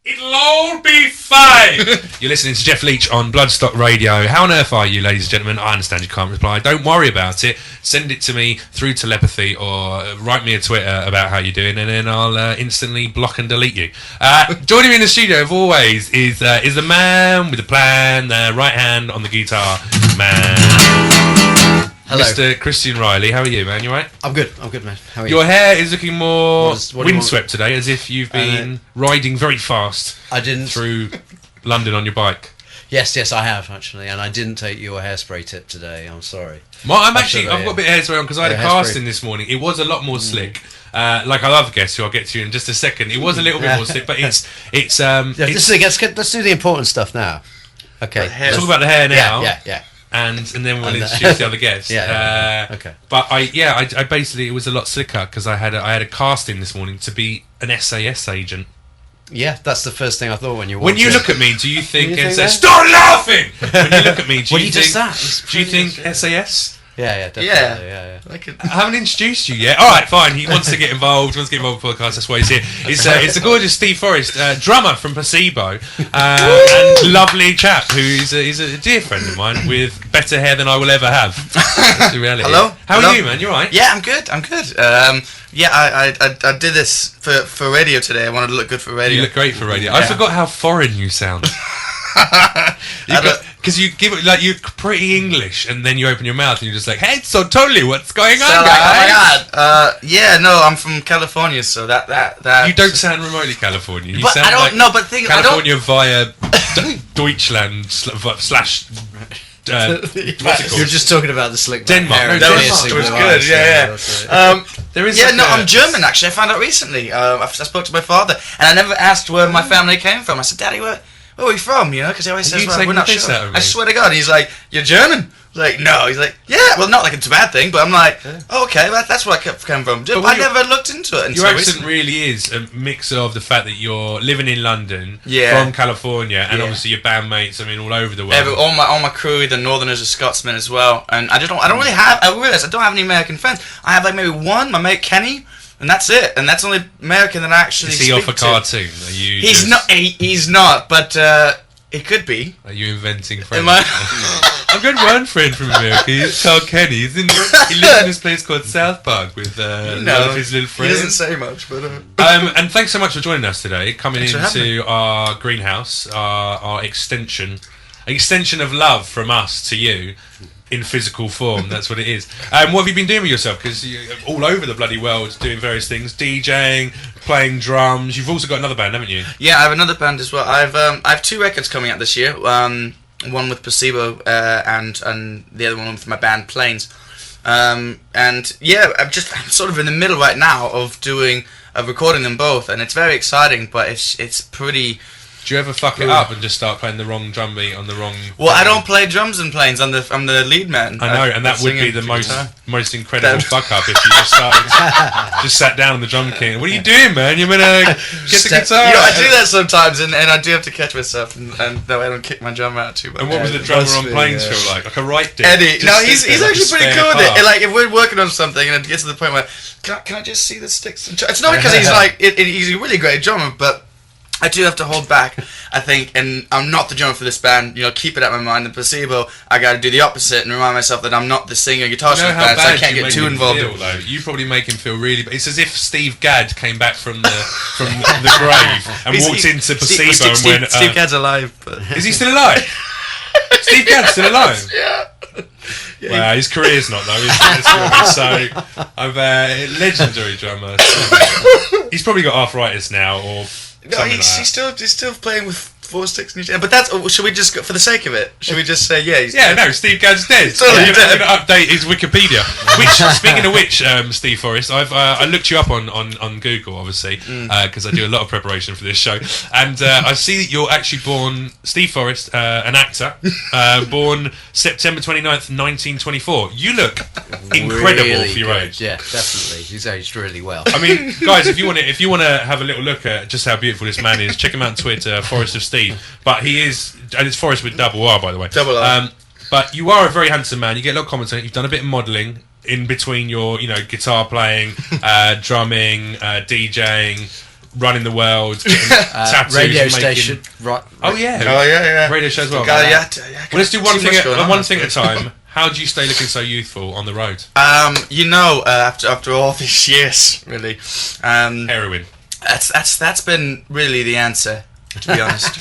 It'll all be fine. You're listening to Jeff Leach on Bloodstock Radio. How on earth are you, ladies and gentlemen? I understand you can't reply. Don't worry about it. Send it to me through telepathy or write me a Twitter about how you're doing, and then I'll instantly block and delete you. Joining me in the studio, as always, is the man with the plan, the right hand on the guitar, man. Hello. Mr. Christian Riley, how are you, man? You alright? I'm good, man. How are you? Your hair is looking more what windswept today, as if you've been riding very fast through London on your bike. Yes, I have, actually, and I didn't take your hairspray tip today, I'm sorry. I've got a bit of hairspray on because I had a casting this morning. It was a lot more slick. Like I love guests, who I'll get to in just a second. It was a little bit more slick, but let's do the important stuff now. Okay. Talk about the hair now. Yeah. And then we'll introduce the other guests. Okay. But I basically, it was a lot slicker because I had a casting this morning to be an SAS agent. Yeah, that's the first thing I thought when you walked When you in. look at me, do you think SAS? Stop laughing! When you look at me, do you think SAS? Yeah, definitely. Yeah. I haven't introduced you yet. All right, fine. He wants to get involved. Wants to get involved with the podcast. That's why he's here. It's the gorgeous Steve Forrest, drummer from Placebo, and lovely chap who is a dear friend of mine with better hair than I will ever have. That's the reality. Hello. How are you, man? You all right? Yeah, I'm good. I did this for radio today. I wanted to look good for radio. You look great for radio. I forgot how foreign you sound. Because you give it like you're pretty English, and then you open your mouth and you're just like, "Hey, so totally, what's going on, guys?" Oh my god! I'm from California, so that you don't sound remotely California. You but sound I don't like know. But think California via Deutschland slash. What's it called? You're just talking about the slick Denmark. hair. No, it was good. Yeah. There is I'm German actually. I found out recently. I spoke to my father, and I never asked where my family came from. I said, "Daddy, where are we from?" You know, because he always says, "We're not sure." I swear to God, he's like, "You're German?" I was like, "No." He's like, "Yeah." Well, not like it's a bad thing, but I'm like, "Oh, okay, that's where I came from." I never looked into it. Your accent really is a mix of the fact that you're living in London, from California, and obviously your bandmates. I mean, all over the world. All my crew, the Northerners, are Scotsmen as well, and I don't really have. I realize I don't have any American friends. I have like maybe one, my mate Kenny. And that's it. And that's the only American that I actually speak to. Is he off a cartoon? He's not, but it could be. Are you inventing friends? I've got one friend from America. He's called Kenny. He lives in this place called South Park with one of his little friends. He doesn't say much, but... and thanks so much for joining us today. Coming into our greenhouse, our extension of love from us to you. In physical form, that's what it is. What have you been doing with yourself? Because you're all over the bloody world doing various things, DJing, playing drums. You've also got another band, haven't you? Yeah, I have another band as well. I have 2 records coming out this year. One with Placebo and the other one with my band Planes. I'm sort of in the middle right now of recording them both, and it's very exciting, but it's pretty. Do you ever fuck it up and just start playing the wrong drum beat on the wrong... Well, I don't play drums in Planes. I'm the lead man. I know, and that would be the most incredible fuck up if you just sat down on the drum kit. What are you doing, man? You're gonna get the guitar. You know, I do that sometimes, and I do have to catch myself, and that way I don't kick my drum out too much. And what was the drummer on Planes feel like? Like a right dick? Eddie. No, he's actually pretty cool with it. And, like, if we're working on something, and it gets to the point where, can I just see the sticks? It's not because he's like, he's a really great drummer, but I do have to hold back, I think, and I'm not the drummer for this band. You know, keep it at my mind. The Placebo, I got to do the opposite and remind myself that I'm not the singer, guitarist of the band, so I can't get too involved. You probably make him feel really bad. It's as if Steve Gadd came back from the grave and walked into Placebo and went... Steve Gadd's alive. But is he still alive? Steve Gadd's still alive? Yeah. Well, his career's not though. So, legendary drummer. He's probably got arthritis now, or... No, he's still playing with 4 sticks. But that's. Should we just, for the sake of it, should we just say he's dead? No, Steve Gadd's dead. I'm going to update his Wikipedia. Speaking of which, Steve Forrest, I looked you up on Google, obviously, because I do a lot of preparation for this show, and I see that you're actually born Steve Forrest, an actor, born September 29th, 1924. You look incredible really for your age. Yeah, definitely. He's aged really well. I mean, guys, if you want to have a little look at just how beautiful this man is, check him out on Twitter, Forrest of Steve. But he is, and it's Forrest with double R, by the way. Double R. But you are a very handsome man. You get a lot of comments on it. You've done a bit of modelling in between your, guitar playing, drumming, DJing. running the world, tattoos, radio making... station. Right. Oh yeah. Radio show as well. Yeah. Well, let's do one thing at a time. How do you stay looking so youthful on the road? After all these years, really, Heroin. That's been really the answer. To be honest,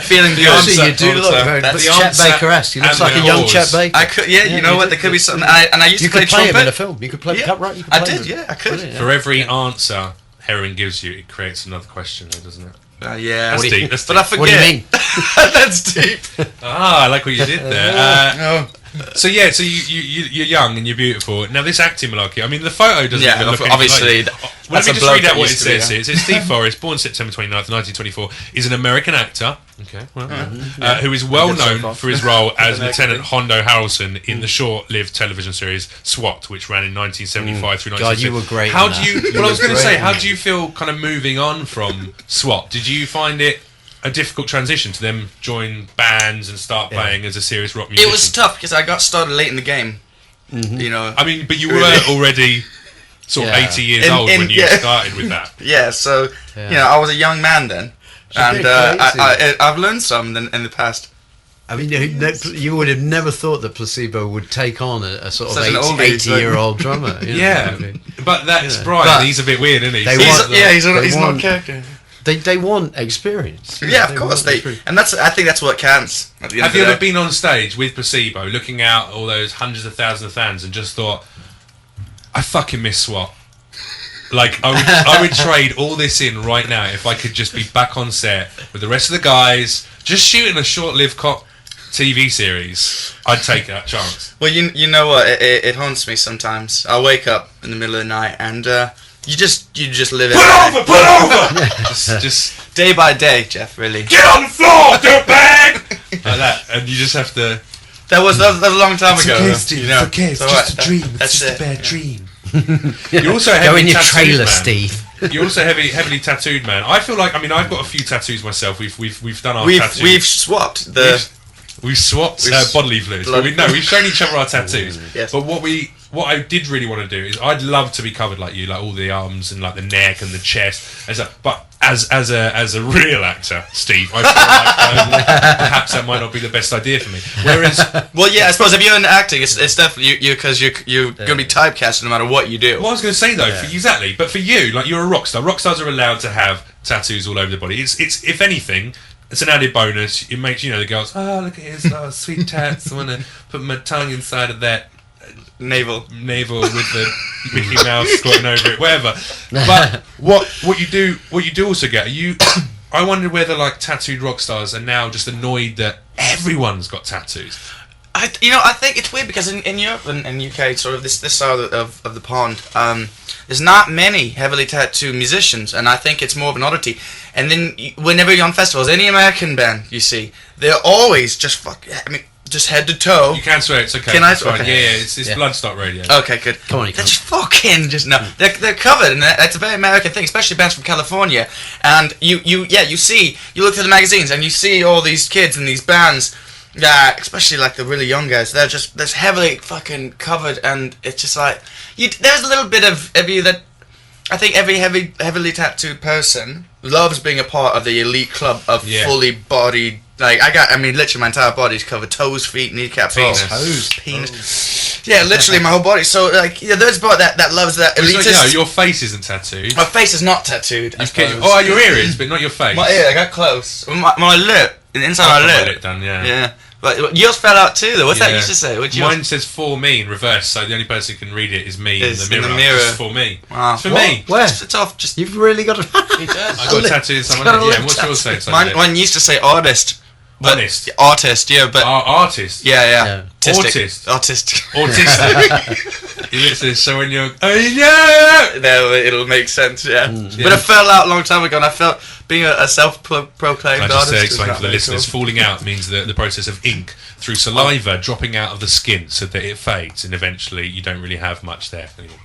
feeling the answer. answer. You do look very Chet Baker-esque. You look like a young Chet Baker. I could, you know what? There could be something. And I used to play trumpet. You could play him in a film. You could play Cut Right. I did. Yeah, I could. For every answer heroin gives you, it creates another question, doesn't it? Yeah, that's deep. But I forget. What do you mean? That's deep. I like what you did there. So you're young and you're beautiful. Now this acting malarkey, I mean the photo doesn't even look obviously. Let me just read out what it says here. It says Steve Forrest, born September 29th, 1924, is an American actor. Okay, who is well known for his role as Lieutenant Hondo Harrelson in the short-lived television series SWAT, which ran in 1975 through 1976. God, you were great. How do you? Well, I was going to say, how do you feel kind of moving on from SWAT? Did you find it a difficult transition to them join bands and start playing as a serious rock musician? It was tough because I got started late in the game. You know, I mean, but you were already sort of 80 years old when you started with that. Yeah, so you know, I was a young man then, and I've learned some in the past. I mean, you would have never thought that Placebo would take on a sort of 80-year-old drummer. Yeah, but that's Brian. He's a bit weird, isn't he? He's not a character. They want experience. Yeah, of course and I think that's what counts. Have you ever been on stage with Placebo, looking out all those hundreds of thousands of fans, and just thought, I fucking miss SWAT. Like I would trade all this in right now if I could just be back on set with the rest of the guys, just shooting a short-lived cop TV series. I'd take that chance. Well, you know what? It haunts me sometimes. I'll wake up in the middle of the night and. You just live it. Put over! just day by day, Jeff. Really. Get on the floor, dirtbag! Like that, and you just have to. That was a long time ago. Okay, Steve. You know? It's okay. It's just a dream. It's just a bad dream. You're also go heavily in your tattooed, trailer, man. Steve. You're also heavily tattooed, man. I feel like, I mean, I've got a few tattoos myself. We've done our tattoos. We've swapped We've swapped bodily fluids. We've shown each other our tattoos. Yes. But what I did really want to do is I'd love to be covered like you, like all the arms and like the neck and the chest. But as a real actor, Steve, I feel like perhaps that might not be the best idea for me. Whereas, well, yeah, I suppose if you're in acting, it's definitely you because you're going to be typecast no matter what you do. Well, I was going to say though, exactly. But for you, like you're a rock star. Rock stars are allowed to have tattoos all over the body. It's if anything. It's an added bonus. It makes, the girls, oh, look at his sweet tats. I want to put my tongue inside of that navel with the Mickey Mouse squatting over it, whatever. But what you do also get, I wonder whether like tattooed rock stars are now just annoyed that everyone's got tattoos. I think it's weird because in Europe and UK, sort of this side of the pond, there's not many heavily tattooed musicians, and I think it's more of an oddity. And then whenever you're on festivals, any American band you see, they're always just just head to toe. You can swear, it's okay. Can I? Okay. Yeah, it's Bloodstock Radio. Okay, good. Come on, you they're just fucking just no. They're covered, and that's a very American thing, especially bands from California. And you look through the magazines and you see all these kids and these bands. Yeah, especially like the really young guys. They're heavily fucking covered, and it's just like there's a little bit of you that I think every heavily tattooed person loves being a part of the elite club of fully bodied. Like literally my entire body's covered: toes, feet, kneecaps, penis. Yeah, literally my whole body. So there's part that loves that elitist. Your face isn't tattooed. My face is not tattooed. Your ear is, but not your face. My ear, I got close. My lip, inside my lip. Done, yeah. Yeah. But yours fell out too, though. What's that used to say? Mine says "for me" in reverse, so the only person who can read it is me in the mirror. It's for me. Wow. It's for me. Where? It's off. You've really got a... He does. I got a tattoo in someone else. Yeah, what's yours saying? Mine used to say artist. Honest. Artist, yeah, but... artist? Yeah. Autistic. Autistic. So when you're... Oh, yeah! No, it'll make sense, yeah. But it fell out a long time ago, and I felt being a self-proclaimed artist... I just explain for the listeners, falling out means the process of ink through saliva dropping out of the skin so that it fades, and eventually you don't really have much there anymore.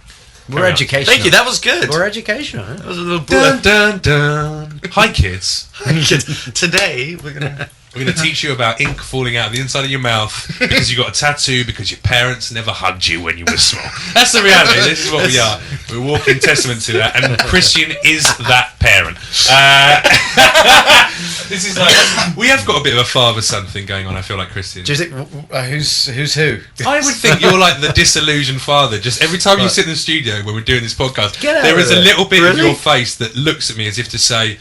We're educational. Thank you, that was good. We're educational. That was a little dun, dun, dun. Hi, kids. Today, we're going to... We're going to teach you about ink falling out of the inside of your mouth because you got a tattoo because your parents never hugged you when you were small. That's the reality. This is what we are. We're walking testament to that. And Christian is that parent. This is like, we have got a bit of a father-son thing going on, I feel like, Christian. Do you think, who's who? I would think you're like the disillusioned father. Just every time you sit in the studio when we're doing this podcast, there is a little bit of your face that looks at me as if to say,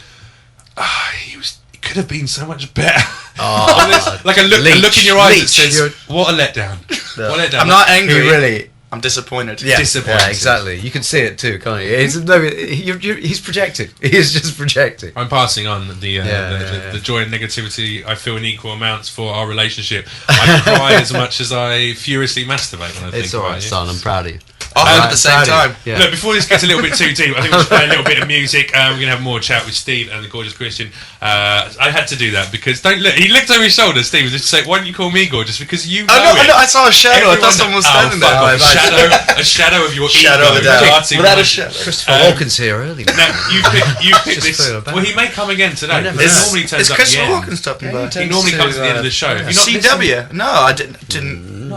he could have been so much better. Like a look in your eyes that says, what a letdown. What a letdown. I'm not angry. Really. I'm disappointed. Yeah, disappointed. Yeah, exactly. You can see it too, can't you? He's projecting. He is just projecting. I'm passing on the joy and negativity I feel in equal amounts for our relationship. I cry as much as I furiously masturbate when I think it's all right, son. I'm proud of you. At the same time. Yeah. Look, before this gets a little bit too deep, I think we'll just play a little bit of music. We're going to have more chat with Steve and the gorgeous Christian. I had to do that because he looked over his shoulder, Steve, just to say, why don't you call me gorgeous? Because you know I saw a shadow. I thought someone was standing there. A shadow of your shadow ego. of a doubt. Without a shadow. Christopher Walken's here early. Now, you picked this. Well, he may come again today. He normally turns up at the end. Christopher Walken stopping by? He normally comes at the end of the show. CW? No, I didn't.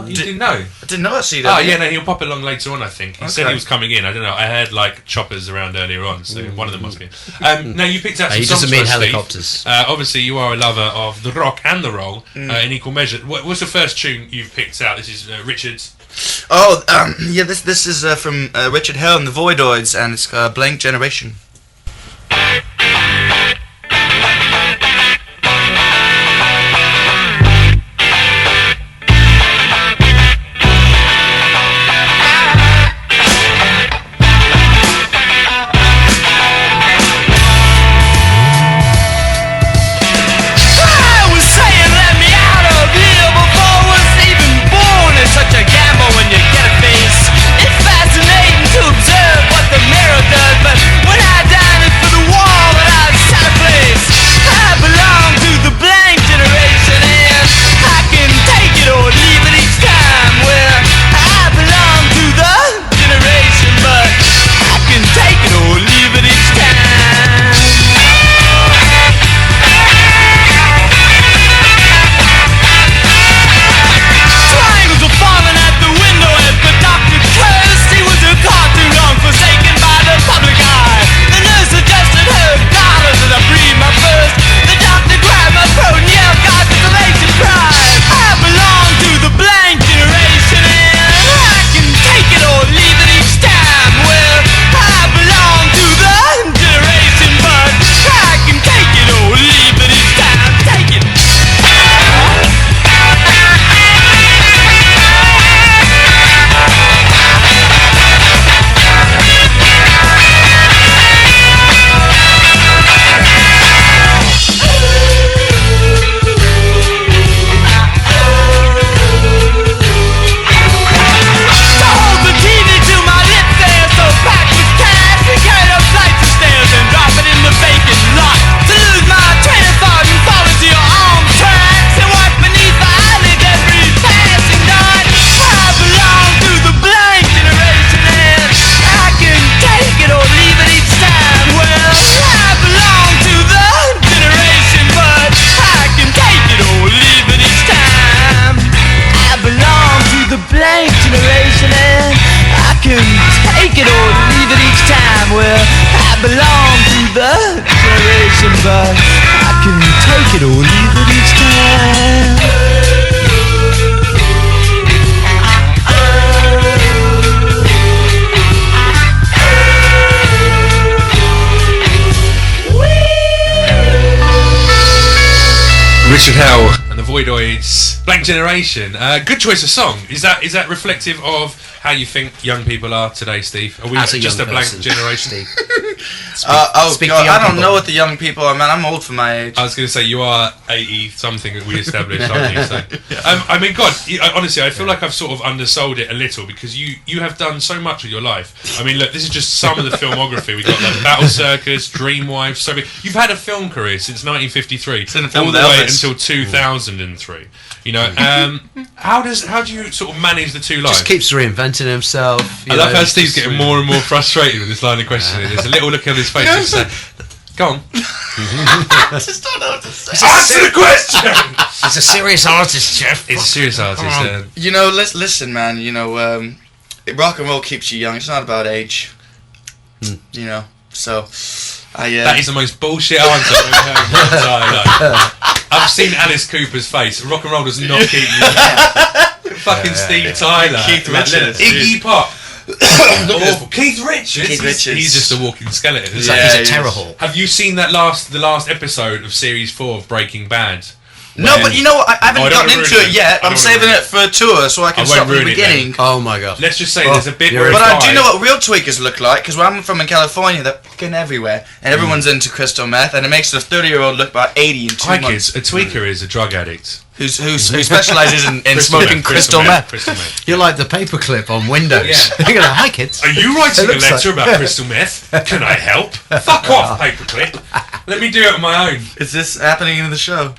You didn't know? I didn't know at CW. Oh, yeah, no, he'll pop along later on, I think. He said he was coming in. I don't know. I heard, like, choppers around earlier on, so one of them must be. Now, you picked out some songs for us, helicopters. Steve. Obviously, you are a lover of the rock and the roll in equal measure. What's the first tune you've picked out? This is Richard's. This is from Richard Hell and the Voidoids, and it's Blank Generation. But I can take it or leave it each time. Richard Hell and the Voidoids, Blank Generation. Good choice of song. Is that reflective of how you think young people are today, Steve? Are we just a blank generation? I don't know what the young people are, man. I'm old for my age. I was going to say, you are 80-something that we established, aren't you? So, I mean, God, honestly, I feel like I've sort of undersold it a little because you have done so much with your life. I mean, look, this is just some of the filmography. We've got like Battle Circus, Dreamwife, so you've had a film career since 1953 all the way until 2003. You know, how do you sort of manage the two lives? Just keeps reinventing himself. I love how Steve's getting more and more frustrated with this line of questioning. There's a little look on his face. Go on. I just don't know what to say. Answer the question! He's a serious artist, Jeff. He's a serious artist. You know, listen, man. You know, rock and roll keeps you young. It's not about age. You know, so that is the most bullshit answer I've ever heard in my entire life. I've seen Alice Cooper's face. Rock and roll does not keep you young. Fucking Steve Tyler, Keith Richards, Iggy Pop. Awful. Keith Richards. He's just a walking skeleton. He's a terror hall. Have you seen the last episode of series 4 of Breaking Bad? No, but you know what? I haven't gotten into it yet. I'm saving it for a tour so I can start from the beginning. Oh my god. Let's just say there's a bit where but I do know what real tweakers look like, because where I'm from in California, they're fucking everywhere. And everyone's into crystal meth, and it makes the 30-year-old look about 80 in 2 months. Kids, a tweaker is a drug addict. Who specialises in smoking crystal meth. You're like the paperclip on Windows. Yeah. You're like, hi kids. Are you writing a letter about crystal meth? Can I help? Fuck off, paperclip. Let me do it on my own. Is this happening in the show?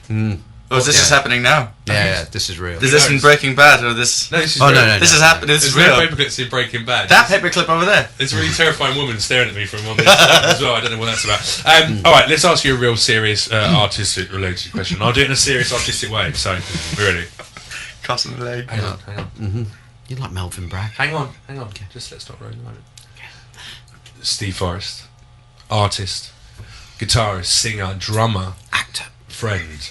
Or is this just happening now? Yeah, this is real. Is this in Breaking Bad, or this? No, this is real. No. This is happening. This is real. There's no paperclips in Breaking Bad. That paperclip over there. There's a really terrifying woman staring at me from on this side as well. I don't know what that's about. All right, let's ask you a real serious artistic-related question. I'll do it in a serious, artistic way. So, we're ready. Crossing the leg. Hang on. Mm-hmm. You like Melvin Bragg? Hang on. Okay. Just let's stop rolling a moment. Steve Forrest, artist, guitarist, singer, drummer, actor, friend,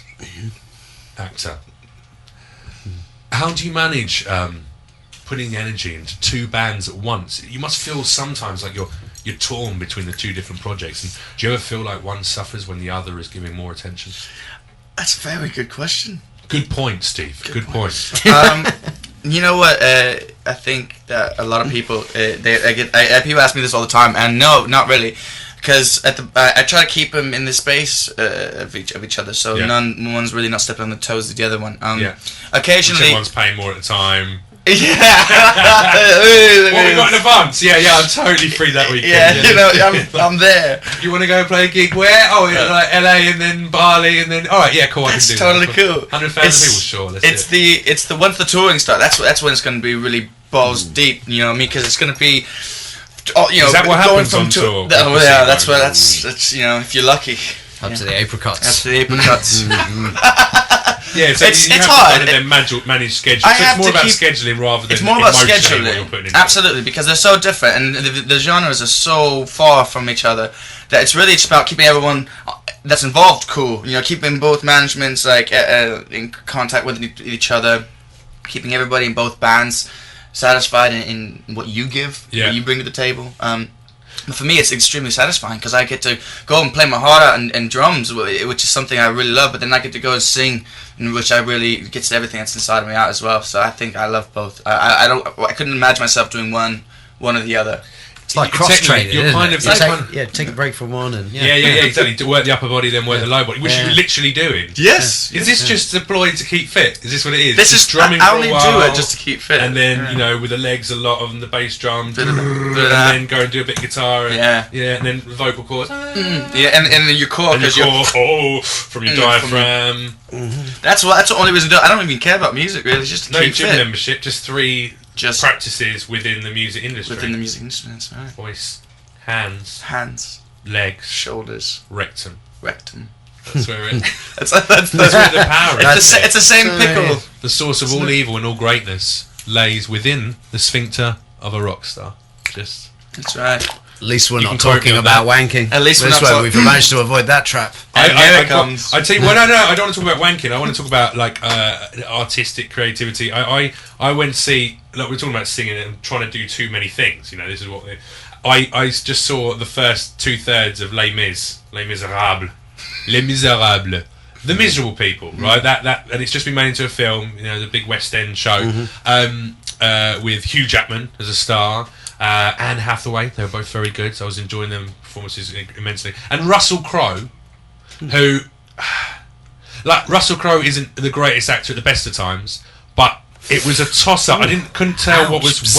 actor. How do you manage putting energy into 2 bands at once? You must feel sometimes like you're torn between the 2 different projects. And do you ever feel like one suffers when the other is giving more attention? That's a very good question. Good point, Steve. Good point. You know what? I think that a lot of people people ask me this all the time, and no, not really, because I try to keep them in the space of each other, so one's really not stepping on the toes of the other one. Occasionally, one's paying more at the time. Yeah. What we got in advance? Yeah, I'm totally free that weekend. Yeah, you know, I'm there. You want to go play a gig where? Oh, like LA and then Bali and then. All right, yeah, cool. That's totally cool. 100,000 people, sure. It's the once the touring starts. That's when it's going to be really balls deep. You know what I mean? Because it's going to be. You know, is that what happens on tour? Yeah, that's you know, if you're lucky. Up to the apricots. Up to the apricots. Yeah, so it's you have hard. To kind of then manage scheduling. So it's more about scheduling rather than. It's more about scheduling. scheduling. What you're putting into Absolutely, because they're so different, and the genres are so far from each other that it's really just about keeping everyone that's involved cool. You know, keeping both managements like in contact with each other, keeping everybody in both bands satisfied in what you give, what you bring to the table. But for me, it's extremely satisfying because I get to go and play my heart out and drums, which is something I really love. But then I get to go and sing, which I really gets everything that's inside of me out as well. So I think I love both. I couldn't imagine myself doing one or the other. It's like cross training. You're kind of take a break from one and exactly. To work the upper body, then work the lower body, which you're literally doing. Yes. Is this just deployed to keep fit? Is this what it is? This is drumming. I only do it just to keep fit, and then you know with the legs a lot of the bass drum, and then go and do a bit of guitar, and, and then vocal cords. And then your core, because from your diaphragm. That's the only reason I don't even care about music really. It's just to keep gym fit. membership, just 3 practices within the music industry. Within the music instruments, right. Voice, hands, legs, shoulders, rectum. That's where it. that's where the power is. It's the same pickle. The source of all evil and all greatness lays within the sphincter of a rock star. That's right. At least we're not talking about wanking. At least we've managed to avoid that trap. I tell you, no, I don't want to talk about wanking. I want to talk about like artistic creativity. I went to see. Like we were talking about singing and trying to do too many things. You know, this is what I just saw the first 2/3 of Les Miserables, the miserable people, right? That and it's just been made into a film. You know, the big West End show with Hugh Jackman as a star. Anne Hathaway, they were both very good, so I was enjoying them performances immensely. And Russell Crowe, who, like, Russell Crowe isn't the greatest actor at the best of times, but it was a toss-up. I couldn't tell what was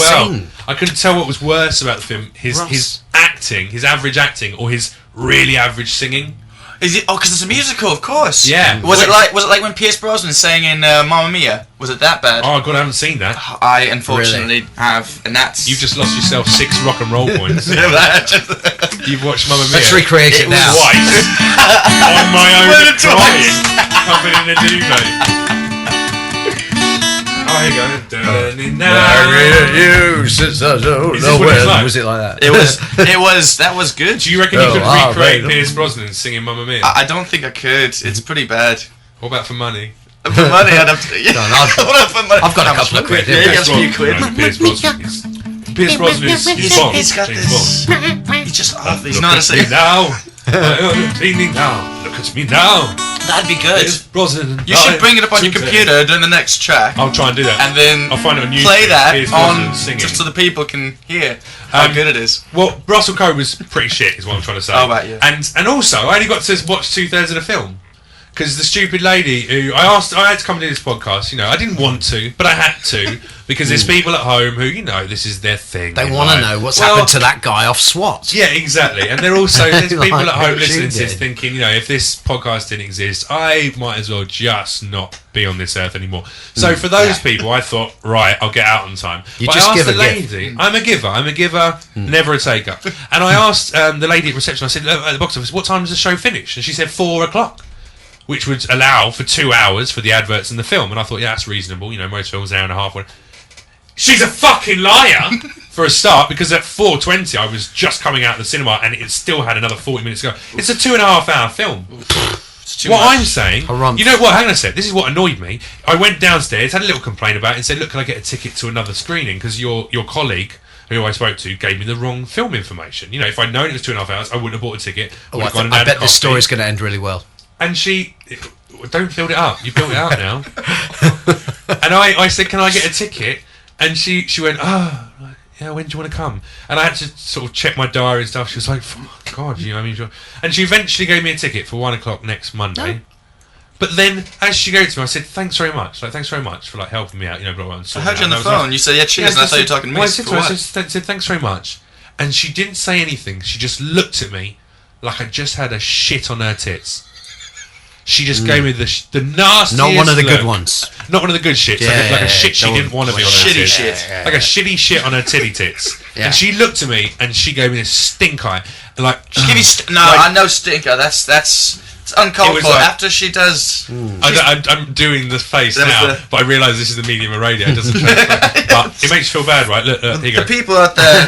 I couldn't tell what was worse about the film. His acting, his average acting, or his really average singing. Is it? Oh, because it's a musical, of course. Yeah. Was it like when Pierce Brosnan sang in Mamma Mia? Was it that bad? Oh god, I haven't seen that. I unfortunately have, and that's. You've just lost yourself 6 rock and roll points. You've watched Mamma Mia. Let's recreate it now. Twice. On my own crying. Covered in a duvet. Oh, here you go. Was it like that? That was good. Do you reckon you could recreate Pierce Brosnan singing Mamma Mia? I don't think I could. It's pretty bad. What about for money? For money, I'd have to. Yeah. I've got a couple of quid. Yeah, you got a few quid. Pierce Brosnan is Bond. He's got this. He's just. He's not a singer. Now. Look at me now. That'd be good. Brosnan. You should bring it up on your computer during the next track. I'll try and do that. And then I'll find it on YouTube. Play that on singing. just so the people can hear how good it is. Well, Russell Crowe was pretty shit, is what I'm trying to say. Oh, right, yeah. And also, I only got to watch 2/3 of the film. Because the stupid lady who I had to come and do this podcast, I didn't want to, but I had to, because there's people at home who, this is their thing. They want to know what's happened to that guy off SWAT. Yeah, exactly. And there's people Like at home listening to did. this thinking, if this podcast didn't exist, I might as well just not be on this earth anymore. So for those people, I thought, right, I'll get out on time. You but just I asked give the a lady, gift. I'm a giver, never a taker. And I asked the lady at reception, I said, at the box office, what time does the show finish? And she said 4 o'clock. Which would allow for 2 hours for the adverts and the film. And I thought, yeah, that's reasonable. Most films are an hour and a half. She's a fucking liar, for a start, because at 4:20 I was just coming out of the cinema and it still had another 40 minutes to go. It's a 2.5 hour film. What I'm saying, you know what, hang on a sec, this is what annoyed me. I went downstairs, had a little complaint about it and said, look, can I get a ticket to another screening? Because your colleague, who I spoke to, gave me the wrong film information. If I'd known it was 2.5 hours, I wouldn't have bought a ticket. I bet this story's going to end really well. And she, don't build it up. You built it up now. And I said, can I get a ticket? And she went, oh, yeah, when do you want to come? And I had to sort of check my diary and stuff. She was like, oh, God, and she eventually gave me a ticket for 1 o'clock next Monday. No. But then, as she gave it to me, I said, thanks very much. Thanks very much for helping me out. Blah, blah, blah, I heard you on the phone. You said, yeah, cheers. And I thought you were talking to me. I said, thanks very much. And she didn't say anything. She just looked at me like I just had a shit on her tits. She just gave me the nastiest. Not one of the look. good ones. Not one of the good shits. Like a shit she didn't want to be on her shitty tits. Shit. Like a shitty shit on her titty tits. Yeah. And she looked at me and she gave me this stink eye. Like, just give me I know stinker. That's it's uncalled for. After she does. I'm doing the face now, but I realise this is the medium of radio. It doesn't transfer. But it makes you feel bad, right? Look, here you go. The people out there.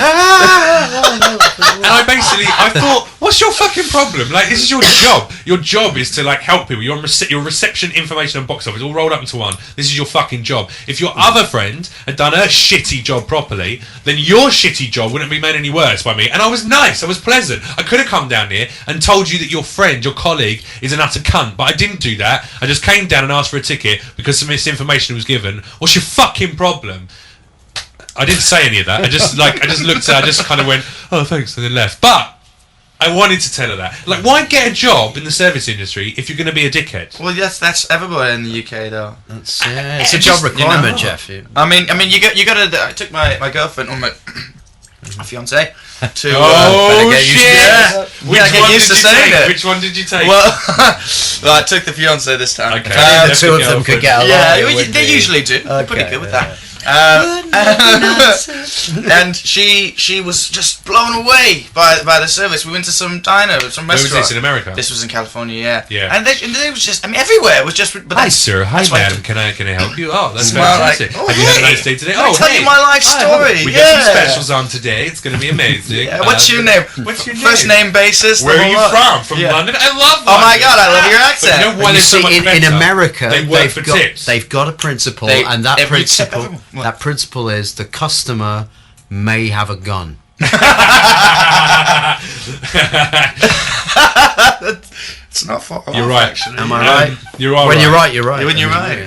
And I thought, what's your fucking problem? Like, this is your job. Your job is to help people. Your reception, information, and box office all rolled up into one. This is your fucking job. If your other friend had done her shitty job properly, then your shitty job wouldn't be made any worse by me. And I was nice. I was pleasant. I could have come down here and told you that your friend, your colleague, is an utter cunt, but I didn't do that. I just came down and asked for a ticket because some misinformation was given. What's your fucking problem? I didn't say any of that. I just looked at her, I just kind of went, oh, thanks, and then left. But I wanted to tell her that. Why get a job in the service industry if you're going to be a dickhead? Well, yes, that's everywhere in the UK, though. It's a job requirement, Jeff. I mean, you got to. I took my girlfriend, or my fiance, to. Oh shit! Get used to saying it. Which one did you take? Well, I took the fiance this time. Okay. The two of them could get along. Yeah, they usually do. They're pretty good with that. And she was just blown away by the service. We went to some diner, some restaurant. Where was this, in America? This was in California, yeah. Yeah. And they was just, everywhere. It was just. But hi, sir. Hi, madam. Can I help you? Oh, that's well, fantastic. Have you had a nice day today? I'll tell you my life story. We got some specials on today. It's going to be amazing. Yeah. What's your name? First name basis. Where are you from? From London? I love London. Oh my God, I love your accent. You know why so much in America, they've got a principle, and that principle is the customer may have a gun. It's not far off. You're right. Actually. Am I right? You are when right. you're right, you're right. When you're right.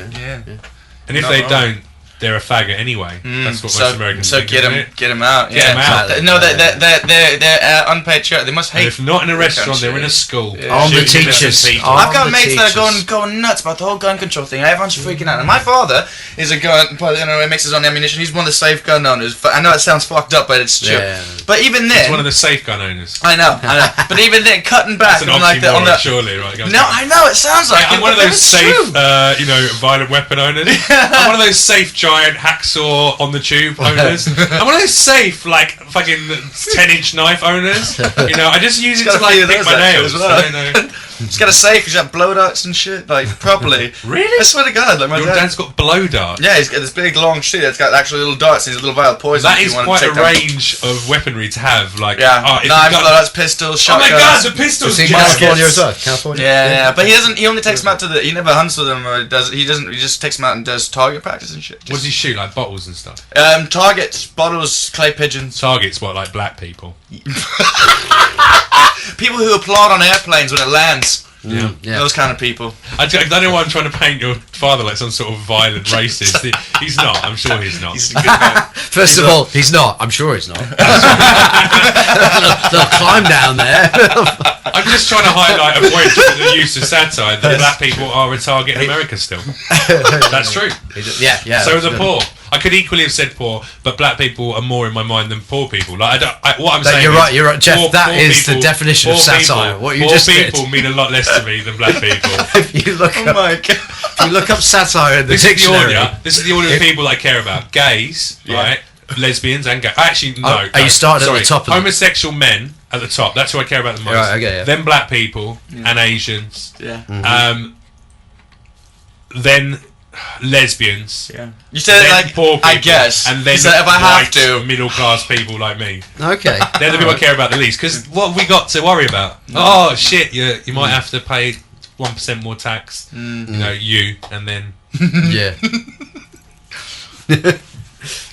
And if they don't, they're a faggot anyway. That's what most Americans so think. get them out. Get them out. No, they're unpatriotic. They must hate. If not in a restaurant, they're in a school. On the teachers. I've got mates that are going nuts about the whole gun control thing. Everyone's freaking out. And my father is a gun. He makes his own ammunition. He's one of the safe gun owners. I know it sounds fucked up, but it's true. Yeah. But even then, he's one of the safe gun owners. I know. But even then, cutting back on the surely, right? No, I know it sounds like. I'm one of those safe, violent weapon owners. I'm one of those safe giant hacksaw on the tube owners. I'm one of those safe fucking 10-inch knife owners. I just use it to pick my nails. Well. It's got a safe. He's got blow darts and shit, properly. Really? I swear to God, my dad's got blow darts. Yeah, he's got this big long shit that's got actually little darts. He's a little vial of poison. That is quite a range of weaponry to have. Knives, blow darts, pistols, shotguns. Oh my God, the pistols! California as well. California. Yeah, but he doesn't. He only takes them out to the. He never hunts with them, or does. He doesn't. He just takes them out and does target practice and shit. What does he shoot? Like bottles and stuff. Targets, bottles, clay pigeons. Targets what? Like black people. People who applaud on airplanes when it lands. Yeah. Those kind of people. I don't know why I'm trying to paint your father like some sort of violent racist. He's not. I'm sure he's not. He's a good man. First of all, he's not. I'm sure he's not. They'll climb down there. I'm just trying to highlight a point with the use of satire that black people are a target in America still. That's true. Yeah. So are the poor. I could equally have said poor, but black people are more in my mind than poor people. What I'm saying. You're right, Jeff. That is the definition of satire. What you just did. Poor people mean a lot less to me than black people. If you look up satire in the dictionary. This is the order of people I care about: gays, right? Lesbians and gay. Actually, no. Are you starting at the top of homosexual men at the top? That's who I care about the most. Right, okay, yeah. Then black people and Asians. Yeah. Mm-hmm. Then lesbians. Yeah. You said it like poor people, I guess. and then if I have to, middle class people like me. Okay. They're the people I care about the least. Because what have we got to worry about? Oh shit! You might have to pay 1% more tax. You and then. Yeah.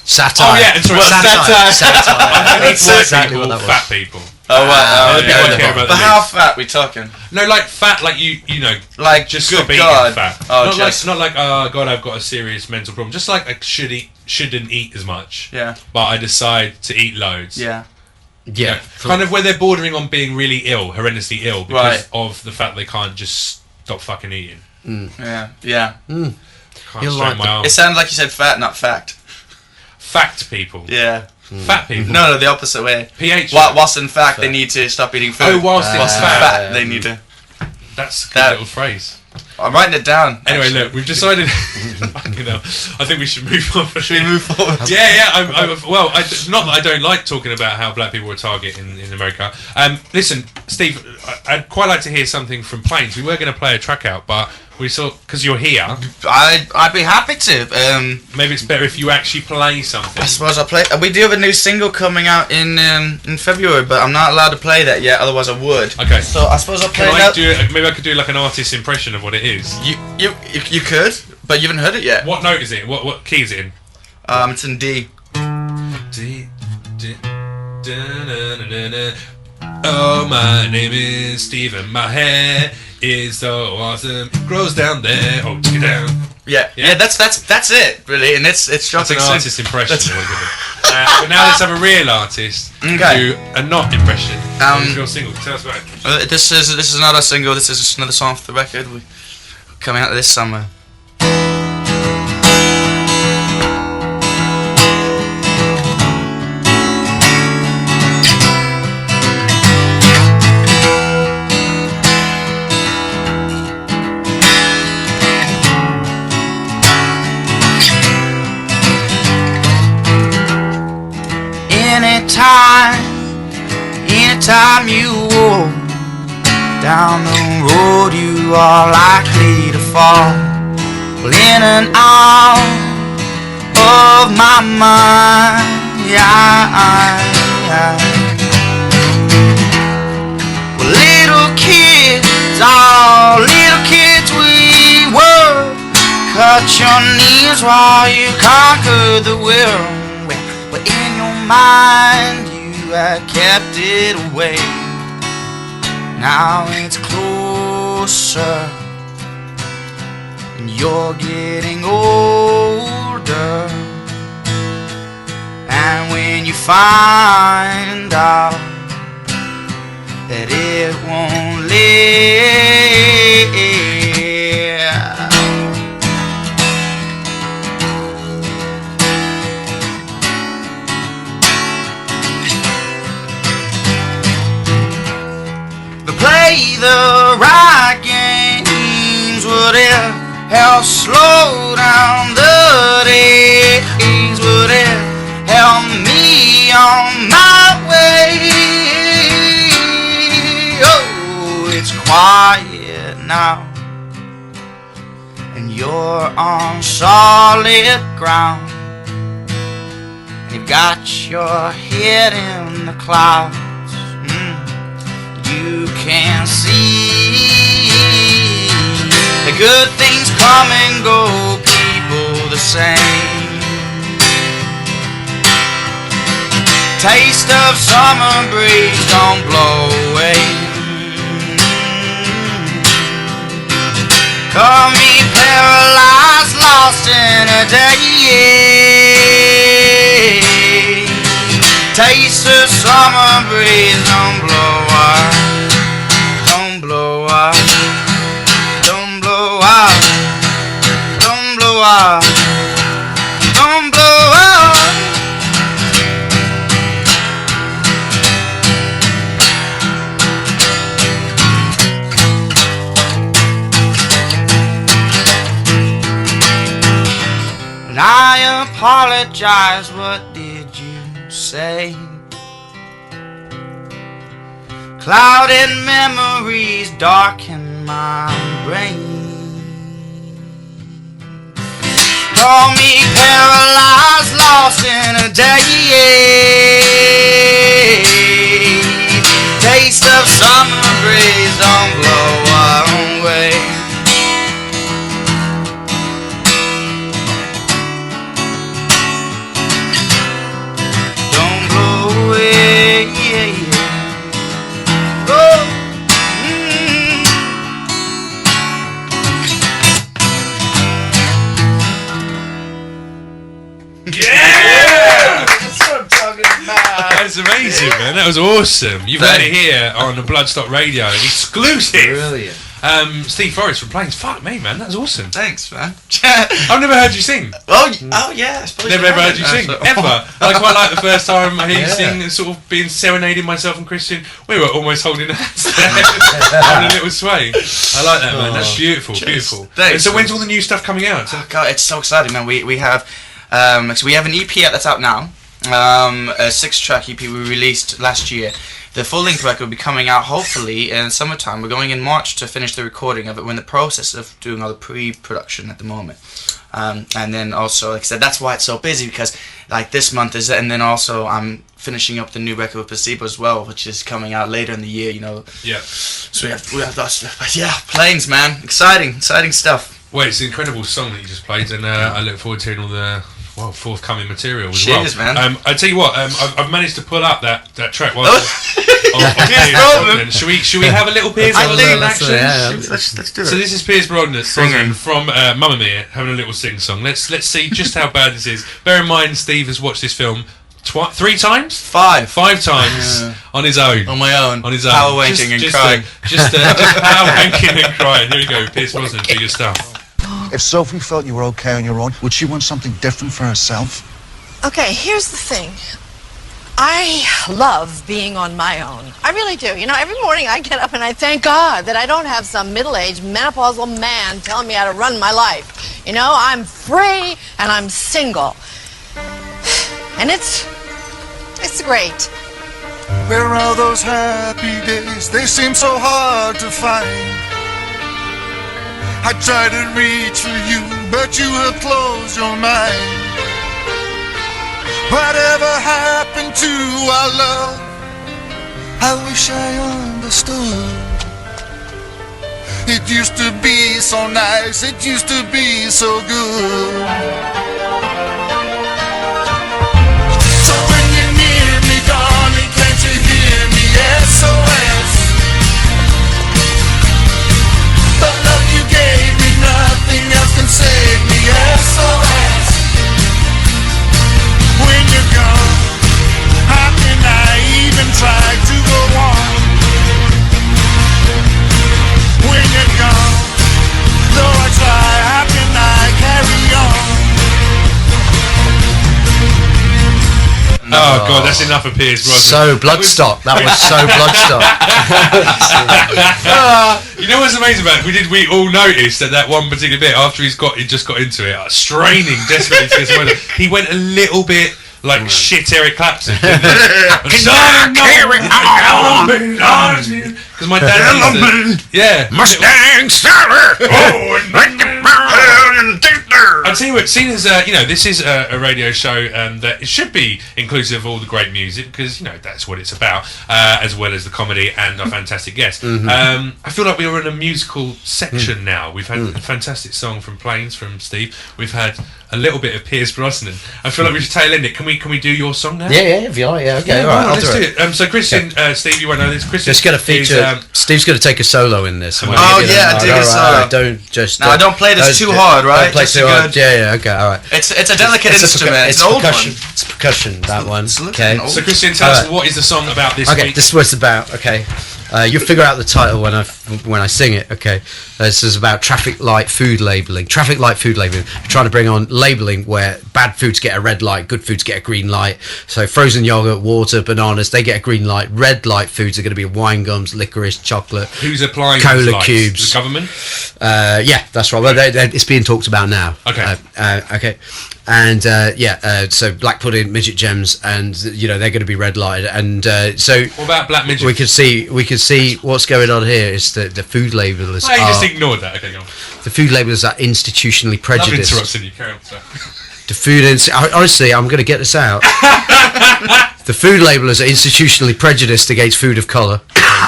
Satire. Oh yeah, and sorry, satire. I need exactly what that was. Fat people. Oh wow! But how fat we talking? No, like fat, like you know, like just good stop eating God. fat. Oh, not like oh God, I've got a serious mental problem. Just like I shouldn't eat as much. Yeah. But I decide to eat loads. Yeah. Yeah. Kind of where they're bordering on being really ill, horrendously ill, because of the fact they can't just stop fucking eating. Yeah. Yeah. Can't straighten my arm. It sounded like you said fat, not fact. Fact people. Yeah. Fat people. No, the opposite way. PH. Whilst in fact they need to stop eating food. Oh, whilst in fact they need to. That's a good little phrase. I'm writing it down. Anyway, look, we've decided. I think we should move on. Should we move forward? Yeah. Not that I don't like talking about how black people are a target in America. Listen, Steve, I'd quite like to hear something from Plains. We were going to play a track out, but we saw because you're here. I'd be happy to. Maybe it's better if you actually play something. I suppose I'll play. We do have a new single coming out in February, but I'm not allowed to play that yet. Otherwise, I would. Okay. So I suppose I'll play that. Maybe I could do like an artist's impression of what it is. You could, but you haven't heard it yet. What note is it? What key is it in? It's in D. D. Oh, my name is Steve and my hair is so awesome. It grows down there. Oh, take it down. Yeah. That's it, really, and it's That's an artist's impression. But now let's have a real artist do a not impression. Real single. Tell us about it. This is not a single. This is just another song for the record. We're coming out this summer. Anytime you walk down the road, you are likely to fall. Well, in and out of my mind, Well, little kids we were. Cut your knees while you conquer the world. Well, in your mind you had kept it away. Now it's closer and you're getting older. find out that it won't live. Play the right games, would it help slow down the days? Would it help me on my way? Oh, it's quiet now, and you're on solid ground. You've got your head in the clouds. You can see the good things come and go, people the same. Taste of summer breeze don't blow away. Call me paralyzed, lost in a day. Taste of summer breeze don't blow out. Don't blow out. Don't blow out. Don't blow out. Don't blow out. And I apologize, what did you say? Clouded memories darken my brain. Call me paralyzed, lost in a day. Taste of summer breeze don't blow away. Don't blow away. That's amazing, man. That was awesome. You've had it here on the Bloodstock Radio, exclusive. Brilliant. Steve Forrest from Plains. Fuck me, man. That was awesome. Thanks, man. I've never heard you sing. Oh yeah. Never ever heard you sing ever. I quite like the first time I hear you sing and sort of being serenading myself and Christian. We were almost holding hands on a little sway. I like that, man. That's beautiful, beautiful. Thanks. So when's all the new stuff coming out? Oh God, it's so exciting, man. We have an EP that's out now. A 6-track EP we released last year. The full-length record will be coming out hopefully in summertime. We're going in March to finish the recording of it. We're in the process of doing all the pre-production at the moment. And then also, like I said, that's why it's so busy, because like this month is it, and then also I'm finishing up the new record with Placebo as well, which is coming out later in the year, you know. Yeah. So we have that stuff. But yeah, Plains, man. Exciting stuff. Well, it's an incredible song that you just played, and I look forward to hearing all the forthcoming material as Cheers, well. Man. I tell you what, I've managed to pull up that track. Should we have a little Piers Brosnan action? Let's do it. So this is Piers Brosnan singing from Mamma Mia, having a little sing song. Let's see just how bad this is. Bear in mind, Steve has watched this film 3 times? 5 times on his own. On my own. On his own. Power wanking and crying. Just power wanking and crying. Here we go. Piers Brosnan, do your stuff. If Sophie felt you were okay on your own, would she want something different for herself? Okay, here's the thing. I love being on my own. I really do. You know, every morning I get up and I thank God that I don't have some middle-aged menopausal man telling me how to run my life. You know, I'm free and I'm single. And it's great. Where are those happy days? They seem so hard to find. I try to reach for you, but you have closed your mind. Whatever happened to our love? I wish I understood. It used to be so nice, it used to be so good. So when you need me, darling, can't you hear me? SOS. The love you gave me, nothing else can save me. SOS. When you're gone, God, that's enough of Piers Brosnan. So Bloodstock. That was so Bloodstock. You know what's amazing about it? We all noticed that one particular bit after he just got into it, straining desperately to get some weather, he went a little bit like shit Eric Clapton. Because my dad Mustang Sally. I'd tell you what, seeing as this is a radio show that it should be inclusive of all the great music, because that's what it's about, as well as the comedy and our fantastic guests. I feel like we are in a musical section now. We've had a fantastic song from Planes from Steve. We've had a little bit of Piers Brosnan. I feel like we should tail end it. Can we do your song now? Yeah, if you like. Yeah, okay. All right, let's do it. So Christian, Steve, you won't know this. Christian just going to feature. Steve's going to take a solo in this. I do a solo. Don't just. No, don't play this too hard, right? Don't play too hard. Yeah, okay, all right. It's a delicate instrument. It's an old percussion. one. It's percussion. That one. Okay. So Christian, tell us what is the song about this week? Okay, this is what it's about. Okay. You'll figure out the title when I sing it. Okay, this is about traffic light food labelling. Traffic light food labelling. We're trying to bring on labelling where bad foods get a red light, good foods get a green light. So frozen yogurt, water, bananas, they get a green light. Red light foods are going to be wine gums, licorice, chocolate. Who's applying cola these lights? cubes? The government. Yeah, that's right. Well, it's being talked about now. Okay. Okay. And so black pudding, midget gems, and they're going to be red lighted. And so what about black midget? We can see what's going on here. Is the food labellers? You just ignored that. Okay, go on. The food labellers are institutionally prejudiced. Love interrupting you. Carry on, sir. The food honestly, I'm going to get this out. The food labellers are institutionally prejudiced against food of colour.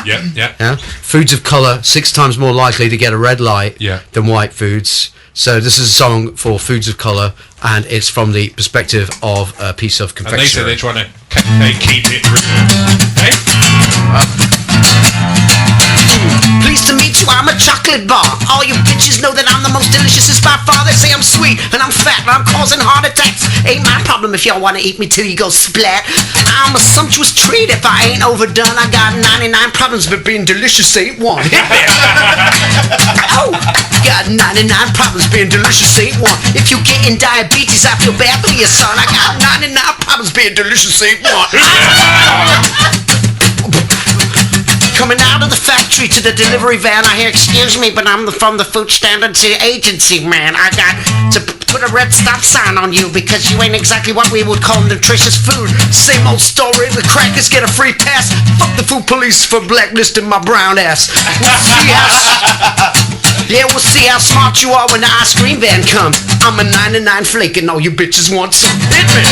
Yeah. Foods of colour 6 times more likely to get a red light than white foods. So this is a song for foods of colour, and it's from the perspective of a piece of confectionery. And they say they're trying to keep it real. Hey? Pleased to meet you, I'm a chocolate bar. All you bitches know that I'm the most delicious by far. They say I'm sweet and I'm fat and I'm causing heart attacks. Ain't my problem if y'all wanna eat me till you go splat. I'm a sumptuous treat if I ain't overdone. I got 99 problems, but being delicious ain't one. Oh, got 99 problems, being delicious ain't one. If you getting diabetes, I feel bad for your son. I got 99 problems, being delicious ain't one. Coming out of the factory to the delivery van, I hear, excuse me, but I'm from the Food Standards Agency, man. I got to put a red stop sign on you because you ain't exactly what we would call nutritious food. Same old story, the crackers get a free pass. Fuck the food police for blacklisting my brown ass. We'll see how smart you are when the ice cream van comes. I'm a 99 flake and all you bitches want some. Hit me.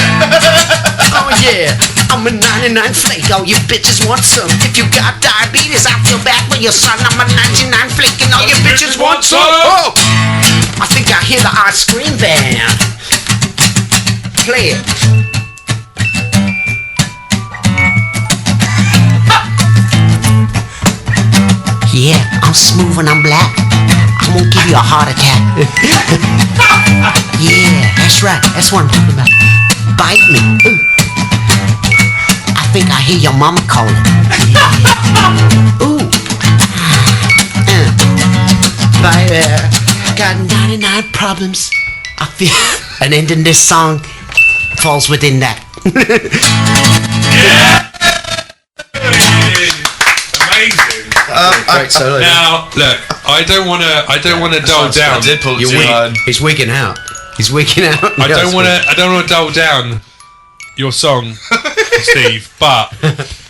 Oh yeah, I'm a 99 flake, all you bitches want some. If you got diabetes, I feel bad for your son. I'm a 99 flake and all you bitches want some. Oh, I think I hear the ice cream van. Play it. Yeah, I'm smooth when I'm black. I won't give you a heart attack. Yeah, that's right. That's what I'm talking about. Bite me. I think I hear your mama calling. Yeah. Ooh. Baby, got 99 problems. I feel and ending this song falls within that. Amazing. Now, look, I don't want to dull down. I did pull it too hard. He's wigging out. I don't want to dull down your song, Steve. But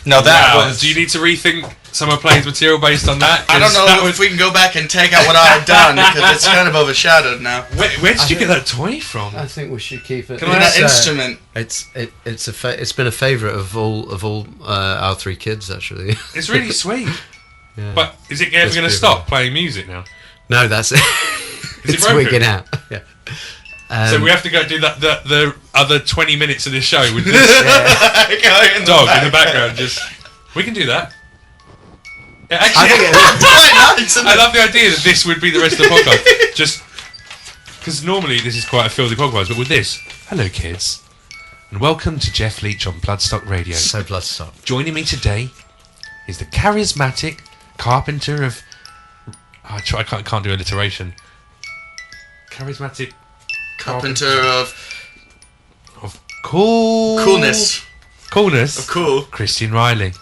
no, that was. Do you need to rethink some of Plane's material based on that? I don't know if we can go back and take out what I had done because it's kind of overshadowed now. Where did you get that toy from? I think we should keep it. That instrument. It's been a favourite of all our 3 kids actually. It's really sweet. Yeah. But is it ever going to stop playing music now? No, that's it. It's wigging out. Yeah. So we have to go do that the other 20 minutes of this show with this dog in the background. We can do that. Yeah, actually, I love the idea that this would be the rest of the podcast. Just because normally this is quite a filthy podcast, but with this, hello kids, and welcome to Jeff Leach on Bloodstock Radio. So Bloodstock. Joining me today is the charismatic carpenter of. I can't do alliteration. Charismatic carpenter of coolness. Coolness. Of cool. Christian Riley.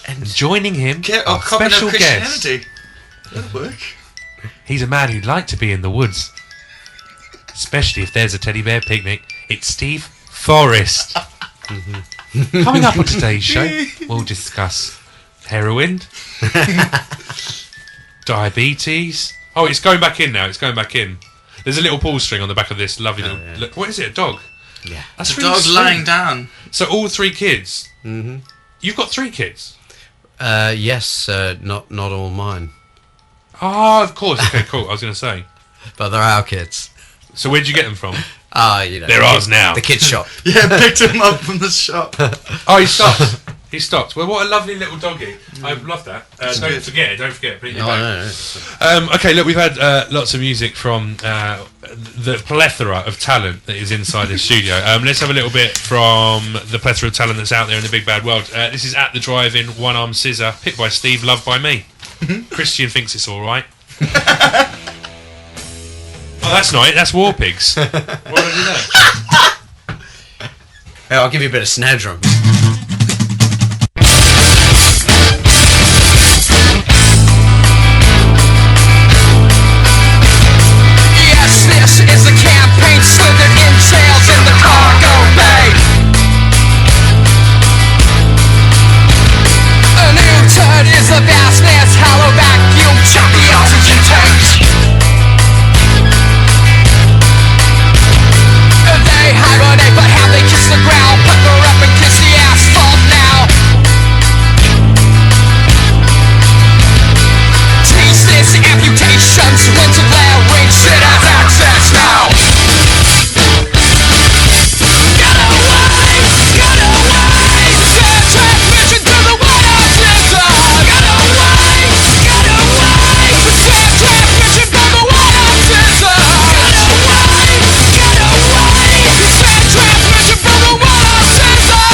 And joining him, our Copping special up guest. Christianity. That'll work. He's a man who'd like to be in the woods. Especially if there's a teddy bear picnic. It's Steve Forrest. Coming up on today's show, we'll discuss heroin, diabetes. Oh, it's going back in now. It's going back in. There's a little pull string on the back of this lovely little... yeah. Look, what is it, a dog? Yeah. That's The really dog's sweet. lying down. So all 3 kids. Mm-hmm. You've got 3 kids? Yes, not all mine, Oh, of course. Okay, cool. I was going to say. but they're our kids. So where'd you get them from? They're ours now. The kids shop. Yeah, picked him up from the shop. Oh, he stopped. He stopped. Well, what a lovely little doggy. I love that. Don't forget. Put it in your bag. Okay, look, we've had lots of music from the plethora of talent that is inside the studio. Let's have a little bit from the plethora of talent that's out there in the big bad world. This is At the Drive-In, One Arm Scissor, picked by Steve, loved by me. Christian thinks it's all right. Oh, that's not it. That's War Pigs. Why don't you know? Hey, I'll give you a bit of snare drum. Yes, this is a campaign slithered in tails in the cargo bay. A new turd is a vastness, hollow vacuum, chop the oxygen tanks. They hibernate, but how they kiss the ground, pucker up and kiss the asphalt now. Taste this amputations, winds of glare, wing shit has access now. Get away, send transmission to the water center. Get away, send transmission from the water center. Get away, send transmission from the water center.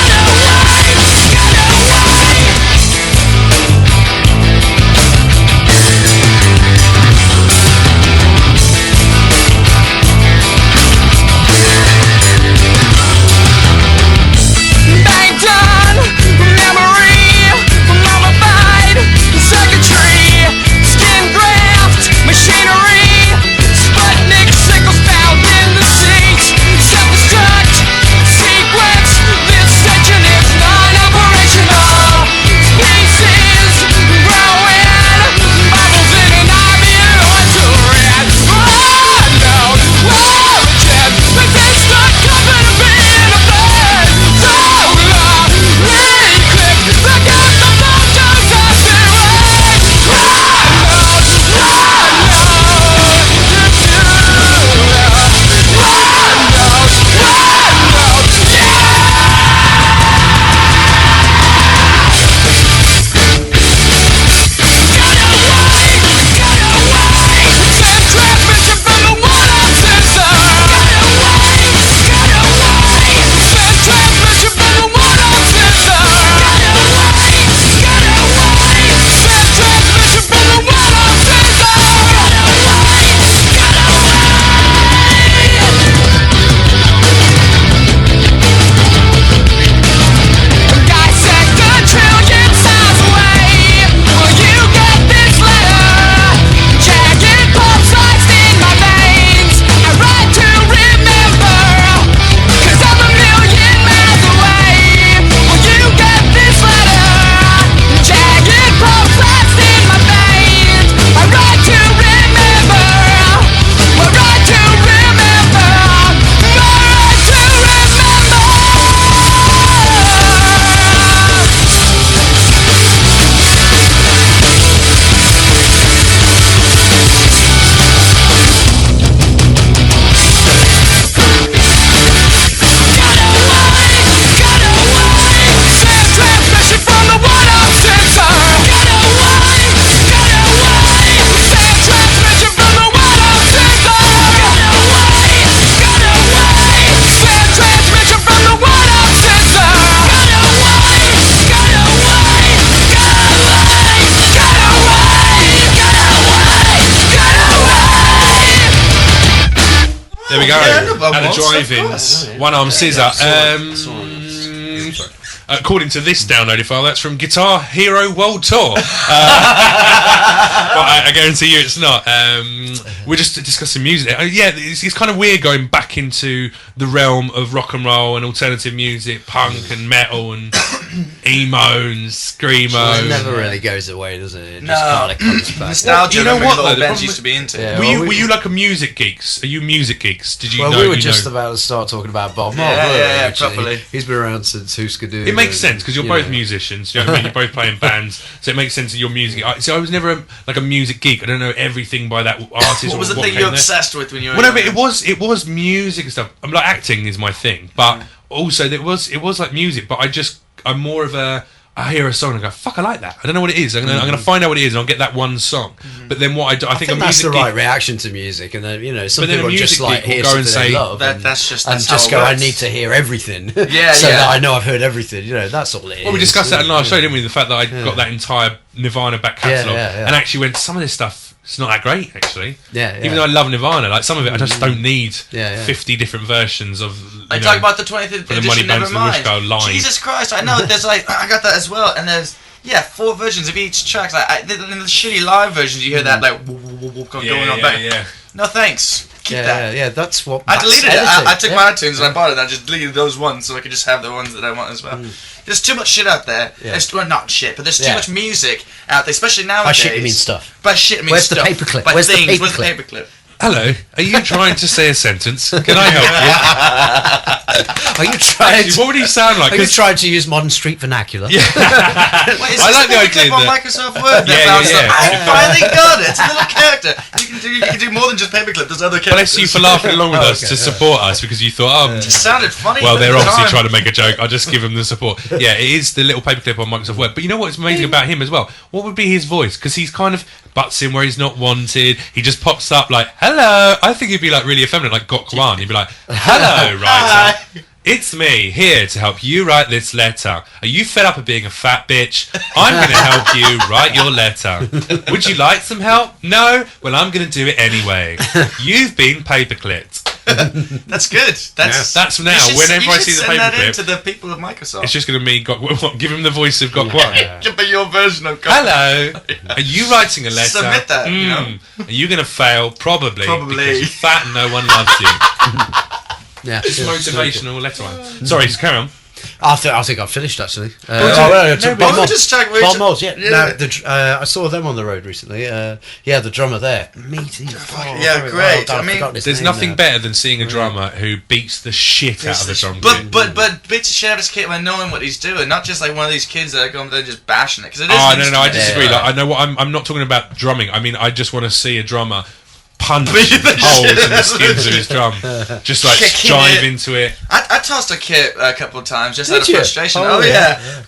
Get away. Bang done, memory, mummified, circuitry, skin graft, machinery, Sputnik sickles found in the seats, self-destruct, sequence, this section is non-operational, species, growing, bubbles in an avian origin, unknown origin, but they stuck up in a bin of blood, solar, reclick, look at the photos of the way, send transmission from the water sensor. Send transmission from the water sensor. Send transmission from the water sensor. Dissect a trillion miles away. Will you get this letter? Jagged pulse-sized in my veins. I write to remember, 'cause I'm a million miles away. Will you get this letter? Jagged pulse-sized in my veins. I write to remember. I write to remember. I write to remember. Send transmission from the water sensor. Send transmission from the water sensor. Send transmission from the water sensor. There we go. Yeah, no, but At the once, of drive-in, course. One Arm Scissor. according to this downloaded file, that's from Guitar Hero World Tour. But I guarantee you it's not. We're just discussing music. Yeah, it's kind of weird going back into the realm of rock and roll and alternative music, punk and metal and emo and screamo. It never really goes away, does it? It No. just kind of comes back. Nostalgia. You know what, though, All the bands problem used to be into. Yeah. Were you like a music geeks? Are you music geeks? Did you Well, know? we were you just know? about to start talking about Bob Yeah, Marley. yeah, weren't we, yeah, actually? properly. He's been around since Who Skidoo. It makes sense because you're you both know. musicians. You know what I mean? You're both playing bands, so it makes sense that your music. So I was never a music geek. I don't know everything by that artist. What or was the thing came you were there. obsessed with when you were? Well, no, but younger? it was music and stuff. I'm like acting is my thing, but also it was like music. But I'm more of a. I hear a song and I go, fuck, I like that. I don't know what it is. I'm gonna find out what it is and I'll get that one song. But then what I do, I think a that's music the geek, right reaction to music, and then some But then a people are just music like geek will hear go and something they say- love, That's and how just it go. I works. need to hear everything, Yeah, so yeah. that I know I've heard everything. That's all it is. Well, we discussed that in last show, didn't we? The fact that I got that entire Nirvana back catalogue, yeah. and actually went, some of this stuff, it's not that great, actually. Yeah. Even though I love Nirvana, like some of it, I just don't need Yeah. 50 different versions of. I talk about the 20th the Money edition. Banks Never and the Wish Go mind. live. Jesus Christ! I know there's I got that as well, and there's 4 versions of each track. Like in the shitty live versions, you hear that like going on back. Yeah. No thanks. Keep that. Yeah, that's what I that's deleted it. editing. I took my iTunes and I bought it. And I just deleted those ones so I could just have the ones that I want as well. There's too much shit out there. Yeah. There's, well, not shit, but there's too Yeah. much music out there, especially By nowadays. shit you mean stuff. By shit I mean Where's the stuff. paperclip? By Where's the things. Where's the paperclip? paperclip? Hello, are you trying to say a sentence? Can I help Are you you? trying? Actually, what would he sound like? Are you 'Cause- trying to use modern street vernacular? Wait, is I this like the idea paperclip on that- Microsoft Word. Yeah, that bounces yeah, up? I yeah. finally got it. It's a little character. You can do more than just paperclip. There's other characters. Bless you for laughing along with us to support us because you thought, It sounded funny. well, at they're the obviously time. trying to make a joke. I'll just give them the support. Yeah, it is the little paperclip on Microsoft Word. But you know what's amazing about him as well? What would be his voice? Because he's kind of butts in where he's not wanted. He just pops up like, hello. I think he'd be like really effeminate, like Gok Wan. He'd be like, hello, writer. It's me, here to help you write this letter. Are you fed up of being a fat bitch? I'm going to help you write your letter. Would you like some help? No? Well, I'm going to do it anyway. You've been paperclipped. That's good. That's now. You should- Whenever you I should see the send that in paperclip, to the people of Microsoft. it's just going to be give him the voice of Gok Wan. Give me your version of God. Hello. Are you writing a letter? Submit that, you know. Are you going to fail? Probably. Probably. Because you're fat and no one loves you. Yeah. It's motivational letter line. Sorry, just carry on. I think I've finished actually. no, Bob but we Mould. just talk- we Bob just- Mould, yeah. yeah. No, I saw them on the road recently. The drummer there, meaty. Yeah, great. I mean, There's nothing better than seeing a drummer who beats the shit out of a drum kit. But beats the shit out of his kit by knowing what he's doing, not just like one of these kids that are going there just bashing it. Because it is. Oh, an no, I instrument. disagree. Yeah. Like, I know what I'm not talking about drumming. I mean, I just want to see a drummer punch Beat the holes shit in the out of skins of it. his drum. Just like Kicking drive it. into it. I tossed a kit a couple of times just Did out of you? frustration. Oh, Oh, yeah. yeah.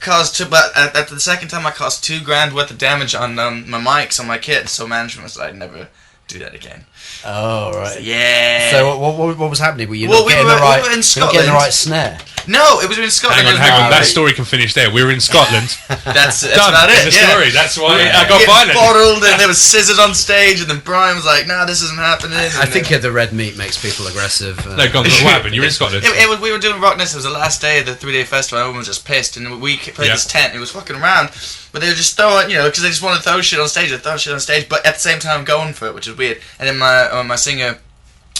But after the second time, I caused $2,000 worth of damage on my mics on my kit. So management was like, never do that again. Oh right. Yeah. So what was happening? Were you Well, not we getting were- the right? we were in you not getting the Scotland. right snare. No, it was in Scotland. Hang on, It was hang on. like- That story can finish there. We were in Scotland. That's Done. about it. The yeah. story. That's why Yeah. I got Getting violent. bottled, and there was scissors on stage, and then Brian was like, "Nah, this isn't happening." I think the red meat makes people aggressive. No, go on. What happened? You were in Scotland. we were doing Rockness. It was the last day of the 3-day festival. Everyone was just pissed, and we played Yeah. this tent. And it was fucking around, but they were just throwing, because they just wanted to throw shit on stage. They throw shit on stage, but at the same time going for it, which is weird. And then my singer,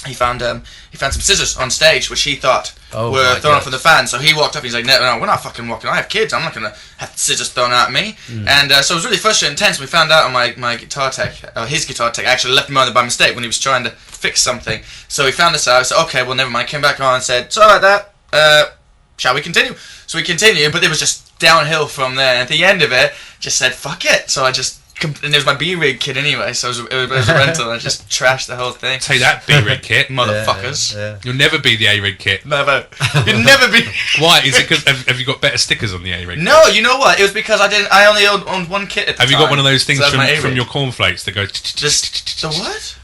he found some scissors on stage, which he thought Oh were my thrown God. from the fans. So he walked up. He's like, "No, we're not fucking walking. I have kids. I'm not gonna have scissors thrown at me." And so it was really frustrating, and tense. We found out on my guitar tech, his guitar tech, actually left him on there by mistake when he was trying to fix something. So he found us out. I said, "Okay, well, never mind." Came back on and said, "Sorry about that. Shall we continue?" So we continued, but it was just downhill from there. And at the end of it, just said, "Fuck it." So I just. And it was my B-Rig kit anyway, so it was a rental, and I just trashed the whole thing. Take that, B-Rig kit. Motherfuckers. You'll never be the A-Rig kit. Never. You'd never be. Why? Is it because have you got better stickers on the A-Rig? No, you know what? It was because I only owned one kit at the Have time. you got one of those things So that's my from A-Rig. your cornflakes that go? Just the what?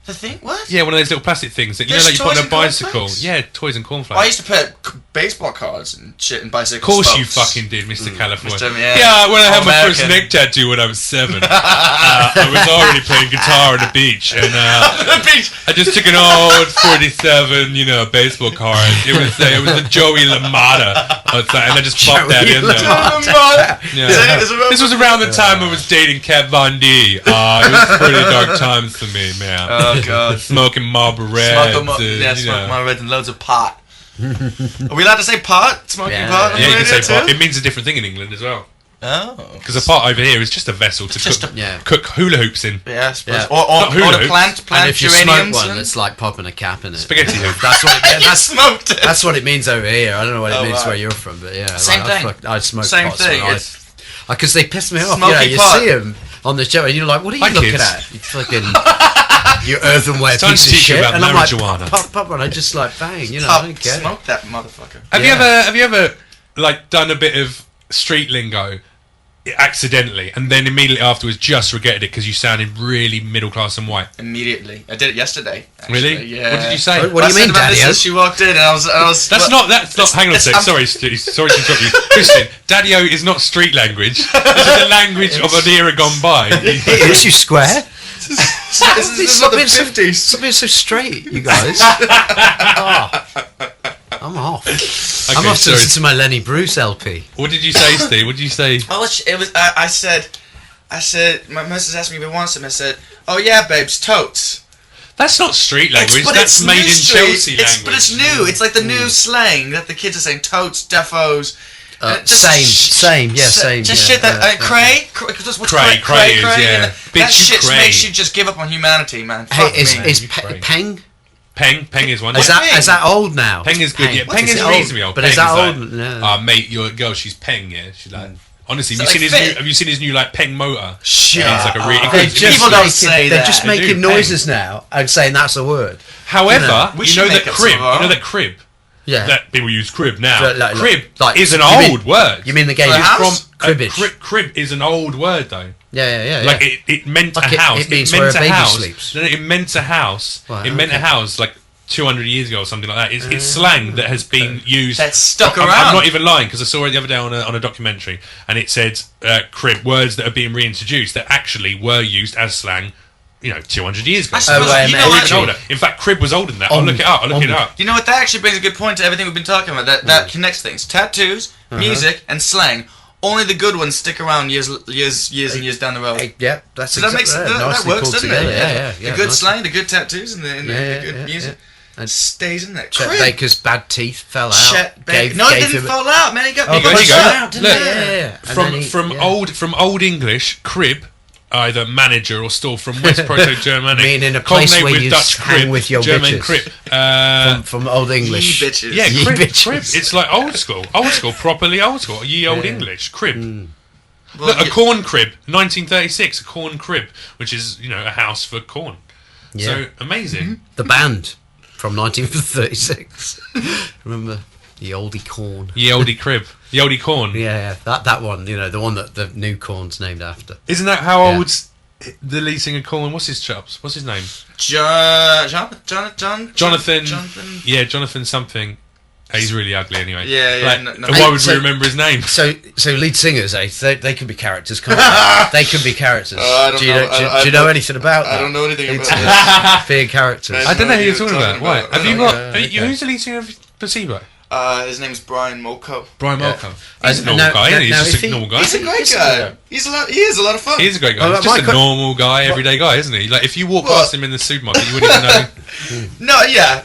The thing? What? Yeah, one of those little plastic things that you know, There's like you put on a toys and bicycle. cornflakes? Yeah, toys and Well, I cornflakes. used to put baseball cards and shit in bicycle Of course you spokes. fucking did, Mr. California. Mr. Yeah, when I had my first All-American. neck tattoo when I was 7, I was already playing guitar on the beach, and I just took an old 47, baseball card. It was a Joey LaMotta outside, and I just popped that in there. Yeah. This was around the time I was dating Kat Von D. It was pretty dark times for me, man. Oh god. Smoking Marlboro Reds. Smoking my Reds and loads of pot. Are we allowed to say pot? Smoking pot? on Yeah, the you can radio say pot. too? It means a different thing in England as well. Oh. Because a pot over here is just a vessel to cook hula hoops in. Yeah, I suppose. Yeah. Or Not hula the hoops. plant And if you smoke geraniums. one, and- it's like popping a cap in it. Spaghetti hoop. That's what it, You smoked it. that's what it means over here. I don't know what it Oh, means right. where you're from, but yeah. Same like, thing. I smoke Same pots thing. when It's because they piss me off. Smoky You pot. see them on the show, and you're like, "What are you Hi, looking kids. at? You fucking you earthenware Time to piece of teach you shit." about And I'm like, marijuana. "Pop," and I just like bang, I Pop, don't get it. smoke that motherfucker. Have you ever like done a bit of street lingo accidentally, and then immediately afterwards just regretted it because you sounded really middle class and white? Immediately. I did it yesterday. Actually. Really? Yeah. What did you say? What do you I said mean, about this Daddy-o? as she walked in, and I was. That's not. Hang on a sec. Sorry, Stu, sorry to interrupt you, Christian. Daddy-o is not street language. This is the language of an era gone by. It is, you square. This is not the 50s. Stop being so straight, you guys. Oh, I'm off. I'm Okay, off to sorry. listen to my Lenny Bruce LP. What did you say, Steve? What did you say? Oh, it was. I said. My missus asked me if I wanted some. I said, "Oh yeah, babes, totes." That's not street language. But That's it's made new in street. Chelsea language. But it's new. It's like the new slang that the kids are saying. Totes, defos. Just Same, yeah, same. Just yeah, shit that yeah, cray. Cray is, yeah. Bitch, That you shit cray. makes you just give up on humanity, man. Hey, Fuck is me. is You pe- cray. Peng? Peng is one. Is that old now? Peng is good, yeah. What Peng is is it old? reasonably old. But Peng is that like, old? No. mate, your girl, she's Peng, yeah. She's like, honestly, Is have you, that seen like his fit? have you seen his new like Peng motor? Shit. Yeah, it's like a really. They're just People don't making, say they're that. just They making do, Peng. noises now and saying that's a word. However, We you should know make that up crib. some of our You know own. that crib. Yeah. That people use crib now. Like- crib like- is an you mean- old word. You mean the game? For a house? Cribbage. Crib is an old word though. Yeah. Like it meant Like a it- house. it means meant where a baby house. sleeps. No, it meant a house. Right, it meant a okay. house like 200 years ago or something like that. It's slang that has been used. That's stuck I'm around. not even lying because I saw it the other day on a documentary, and it said crib, words that are being reintroduced that actually were used as slang. 200 years ago. I suppose, wait a you minute. know Or what? even older. In fact, crib was older than that. I'll look it up. You know what? That actually brings a good point to everything we've been talking about. That connects things. Tattoos, music, and slang. Only the good ones stick around years and years down the road. Hey, yeah, that's So that makes exactly that nicely works, pulled doesn't together. it? Yeah. The good nice. slang, the good tattoos, and the Yeah, good yeah, music And stays in there. Chet Crib. Baker's bad teeth fell out. Chet Baker. No, it didn't him- fall out, man. He got Oh, he got there you go. shot out, didn't Look, he? Yeah. And then he- From old English crib, either manager or store from West Proto-Germanic, Meaning a place cognate where with you Dutch hang crib, with your German bitches. crib. from Old English. Ye bitches. Yeah, Ye crib, bitches. crib. It's like old school, properly old school. Ye old English crib. Well, Look, a corn crib, 1936, a corn crib, which is a house for corn. Yeah. So amazing. The band from 1936. Remember the oldie corn? Ye oldie crib, the oldie corn. Yeah, that one. The one that the new corn's named after. Isn't that how Yeah. old the lead singer Corn? What's his chops? What's his name? Jonathan. Yeah, Jonathan something. He's really ugly anyway. Yeah, Like, no. and why would So- we remember his name? So lead singers, they could be characters, can't they? They could be characters. I don't do you know. do you know anything about that? I don't know anything about It's that. being characters. I don't know who you're what talking you're about. Why? talking Have you about. got? Who's the lead singer of Placebo? His name's Brian Molko. Brian Yeah. Malcolm. He's a Now- normal guy, isn't he? now He's just if a he- normal guy. He's a great guy. He is a lot of fun. He's a great guy. Oh, He's just my a que- normal guy, everyday guy, isn't he? Like if you walk What? past him in the supermarket, you wouldn't even know. No, yeah,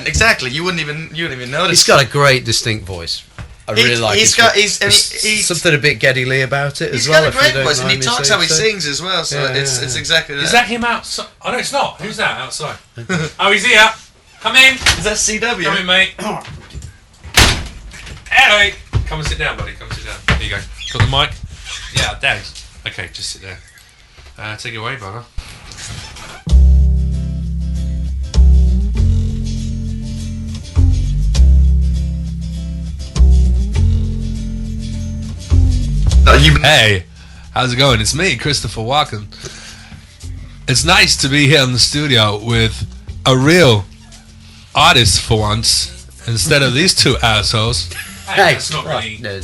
exactly. You wouldn't even notice. He's got a great distinct voice. I really like He's his got voice. There's something a bit Geddy Lee about it He's as well. got a if you great don't voice, and he mind me talks saying how he so. sings as well. So Yeah, it's yeah. exactly that. Is that him outside? Oh no, it's not. Who's that outside? Oh, he's here. Come in. Is that CW? Come in, mate. Hey, come and sit down, buddy. Come and sit down. There you go. Got the mic? Yeah, thanks. Okay, just sit there. Take it away, brother. No, you. Hey, how's it going? It's me, Christopher Walken. It's nice to be here in the studio with a real artist for once, instead of these two assholes. Hey, that's not really... no.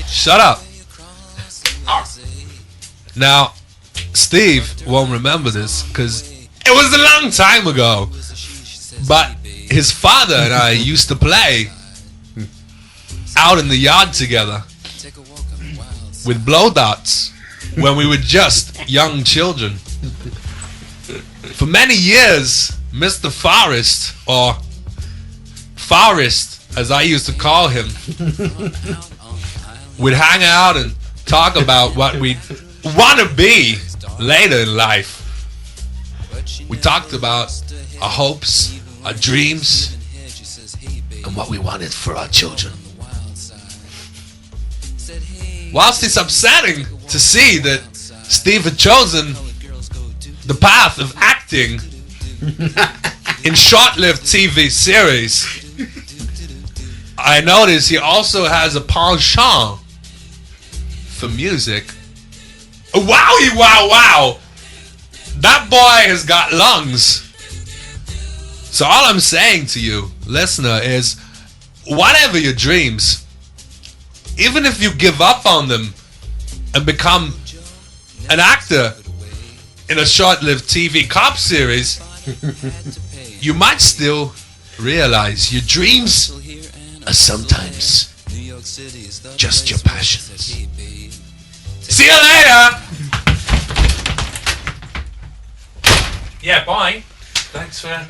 Shut up. Now, Steve won't remember this because it was a long time ago, but his father and I used to play out in the yard together with blow darts when we were just young children. For many years, Mr. Forrest, or Forrest as I used to call him, would hang out and talk about what we'd want to be later in life. We talked about our hopes, our dreams, and what we wanted for our children. Whilst it's upsetting to see that Steve had chosen the path of acting in short-lived TV series, I notice he also has a penchant for music. Wowie, wow! That boy has got lungs. So all I'm saying to you, listener, is whatever your dreams, even if you give up on them and become an actor in a short-lived TV cop series, you might still realize your dreams are sometimes just your passions. See you later! Yeah, bye. Thanks for...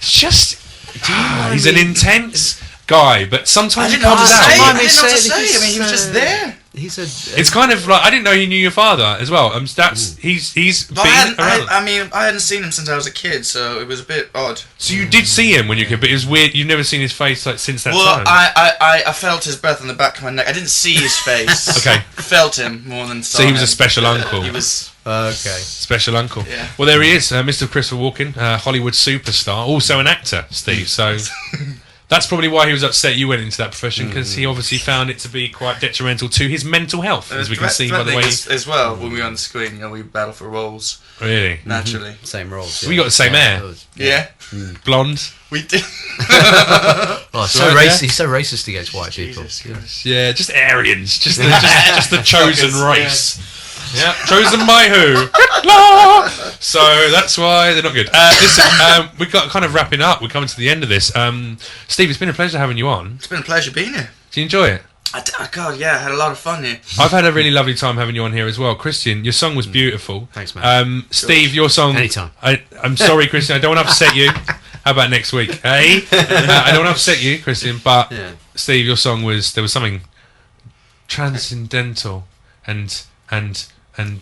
Just... he's an intense guy, but sometimes he comes out. I didn't know what to say. I mean, he was just there. It's kind of like, I didn't know he knew your father as well. He's been around. I hadn't seen him since I was a kid, so it was a bit odd. So you did see him when you were a kid, but it was weird. You've never seen his face like since that time. Well, I felt his breath on the back of my neck. I didn't see his face. Okay. Felt him more than saw So he was him. a special uncle. He was... Okay. Special uncle. Yeah. Well, there he is, Mr. Christopher Walken, Hollywood superstar, also an actor, Steve. So that's probably why he was upset you went into that profession, because he obviously found it to be quite detrimental to his mental health, as we can see by the way. As well, when we were on the screen, we battle for roles. Really? Naturally. Same roles. We got the same hair. Yeah. Blonde. We did. Oh, so Right, racist. He's so racist against white people. Yeah, just Aryans, just the chosen race. Yeah, chosen by who? So that's why they're not good. Listen, we got kind of wrapping up. We're coming to the end of this. Steve, it's been a pleasure having you on. It's been a pleasure being here. Do you enjoy it? God, yeah, I had a lot of fun here. I've had a really lovely time having you on here as well. Christian, your song was beautiful. Thanks, man. Steve, your song... Anytime. I'm sorry, Christian, I don't want to upset you. How about next week? Hey? I don't want to upset you, Christian, but Steve, your song was... There was something transcendental and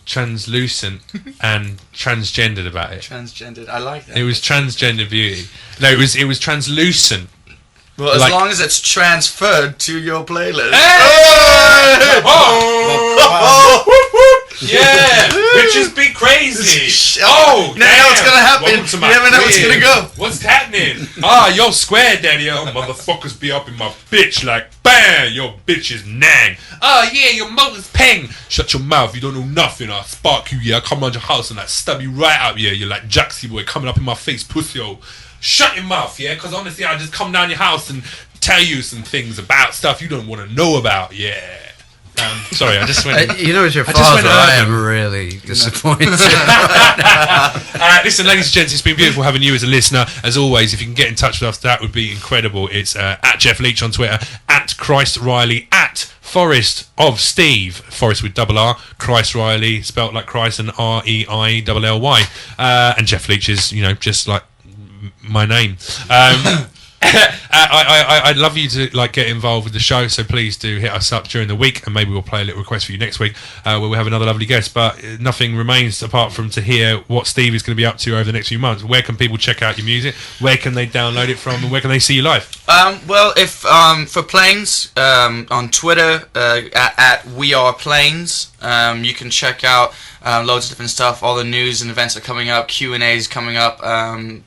translucent and transgendered about it. Transgendered, I like that. It was transgender beauty. No, it was translucent. Well, as long as it's transferred to your playlist. Hey! Yeah! Bitches be crazy! Oh! Now what's gonna happen? You never know what's gonna go. What's happening? Yo, square daddy. Oh, motherfuckers be up in my bitch like, bam! Your bitch is nang. Oh, yeah, your mother's peng. Shut your mouth, you don't know nothing. I'll spark you, yeah. I come around your house and I stab you right up, yeah. You're like Jaxie boy coming up in my face, pussy, yo. Shut your mouth, yeah, because honestly, I'll just come down your house and tell you some things about stuff you don't want to know about, yeah. Sorry, I just went... you know, as your father, I am really disappointed. Listen, ladies and gents, it's been beautiful having you as a listener. As always, if you can get in touch with us, that would be incredible. It's at Jeff Leach on Twitter, at Christ Riley, at Forrest of Steve, Forrest with double R, Christ Riley, spelt like Christ, and REILLY. And Jeff Leach is, just like my name. I'd love you to get involved with the show, so please do hit us up during the week, and maybe we'll play a little request for you next week where we'll have another lovely guest. But nothing remains apart from to hear what Steve is going to be up to over the next few months. Where can people check out your music? Where can they download it from? And where can they see you live? Well, if for Planes on Twitter at We Are Planes, you can check out loads of different stuff. All the news and events are coming up. Q&As coming up.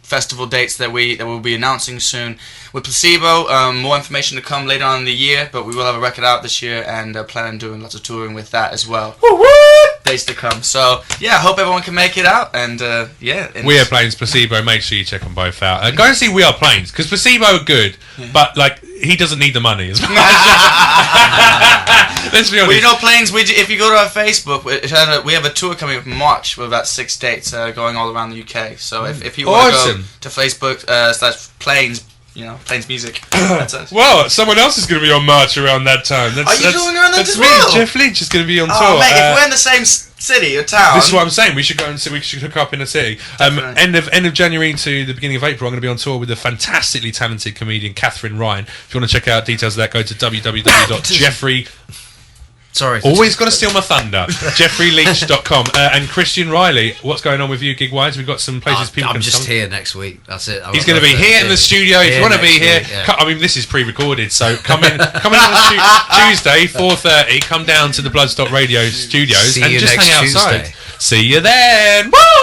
Festival dates that we'll be announcing soon. We're Placebo. More information to come later on in the year, but we will have a record out this year and plan on doing lots of touring with that as well. Days to come. So yeah, I hope everyone can make it out. And yeah, We Are Planes, Placebo. Make sure you check them both out. Go and see We Are Planes because Placebo are good, but like he doesn't need the money as well. Let's be honest. Well, you know, Planes. If you go to our Facebook, we have a tour coming up in March with about 6 dates going all around the UK. So if you want to go to Facebook /Planes. Planes Music. That's us. Well, someone else is going to be on March around that time. Are you going around that as me. well? Jeff Leach is going to be on tour. Oh, mate, if we're in the same city or town... This is what I'm saying. We should go and we should hook up in a city. End of January to the beginning of April, I'm going to be on tour with the fantastically talented comedian Catherine Ryan. If you want to check out details of that, go to www.jeffrey... Sorry. Always got to steal my thunder. JeffreyLeach.com. And Christian Riley, what's going on with you gig-wise? We've got some places people can I'm just come. here next week. That's it. He's going to be here in the studio. If you want to be here, I mean, this is pre-recorded, so come in on Tuesday, 4:30. Come down to the Bloodstock Radio studios and just hang outside. See you then. Woo!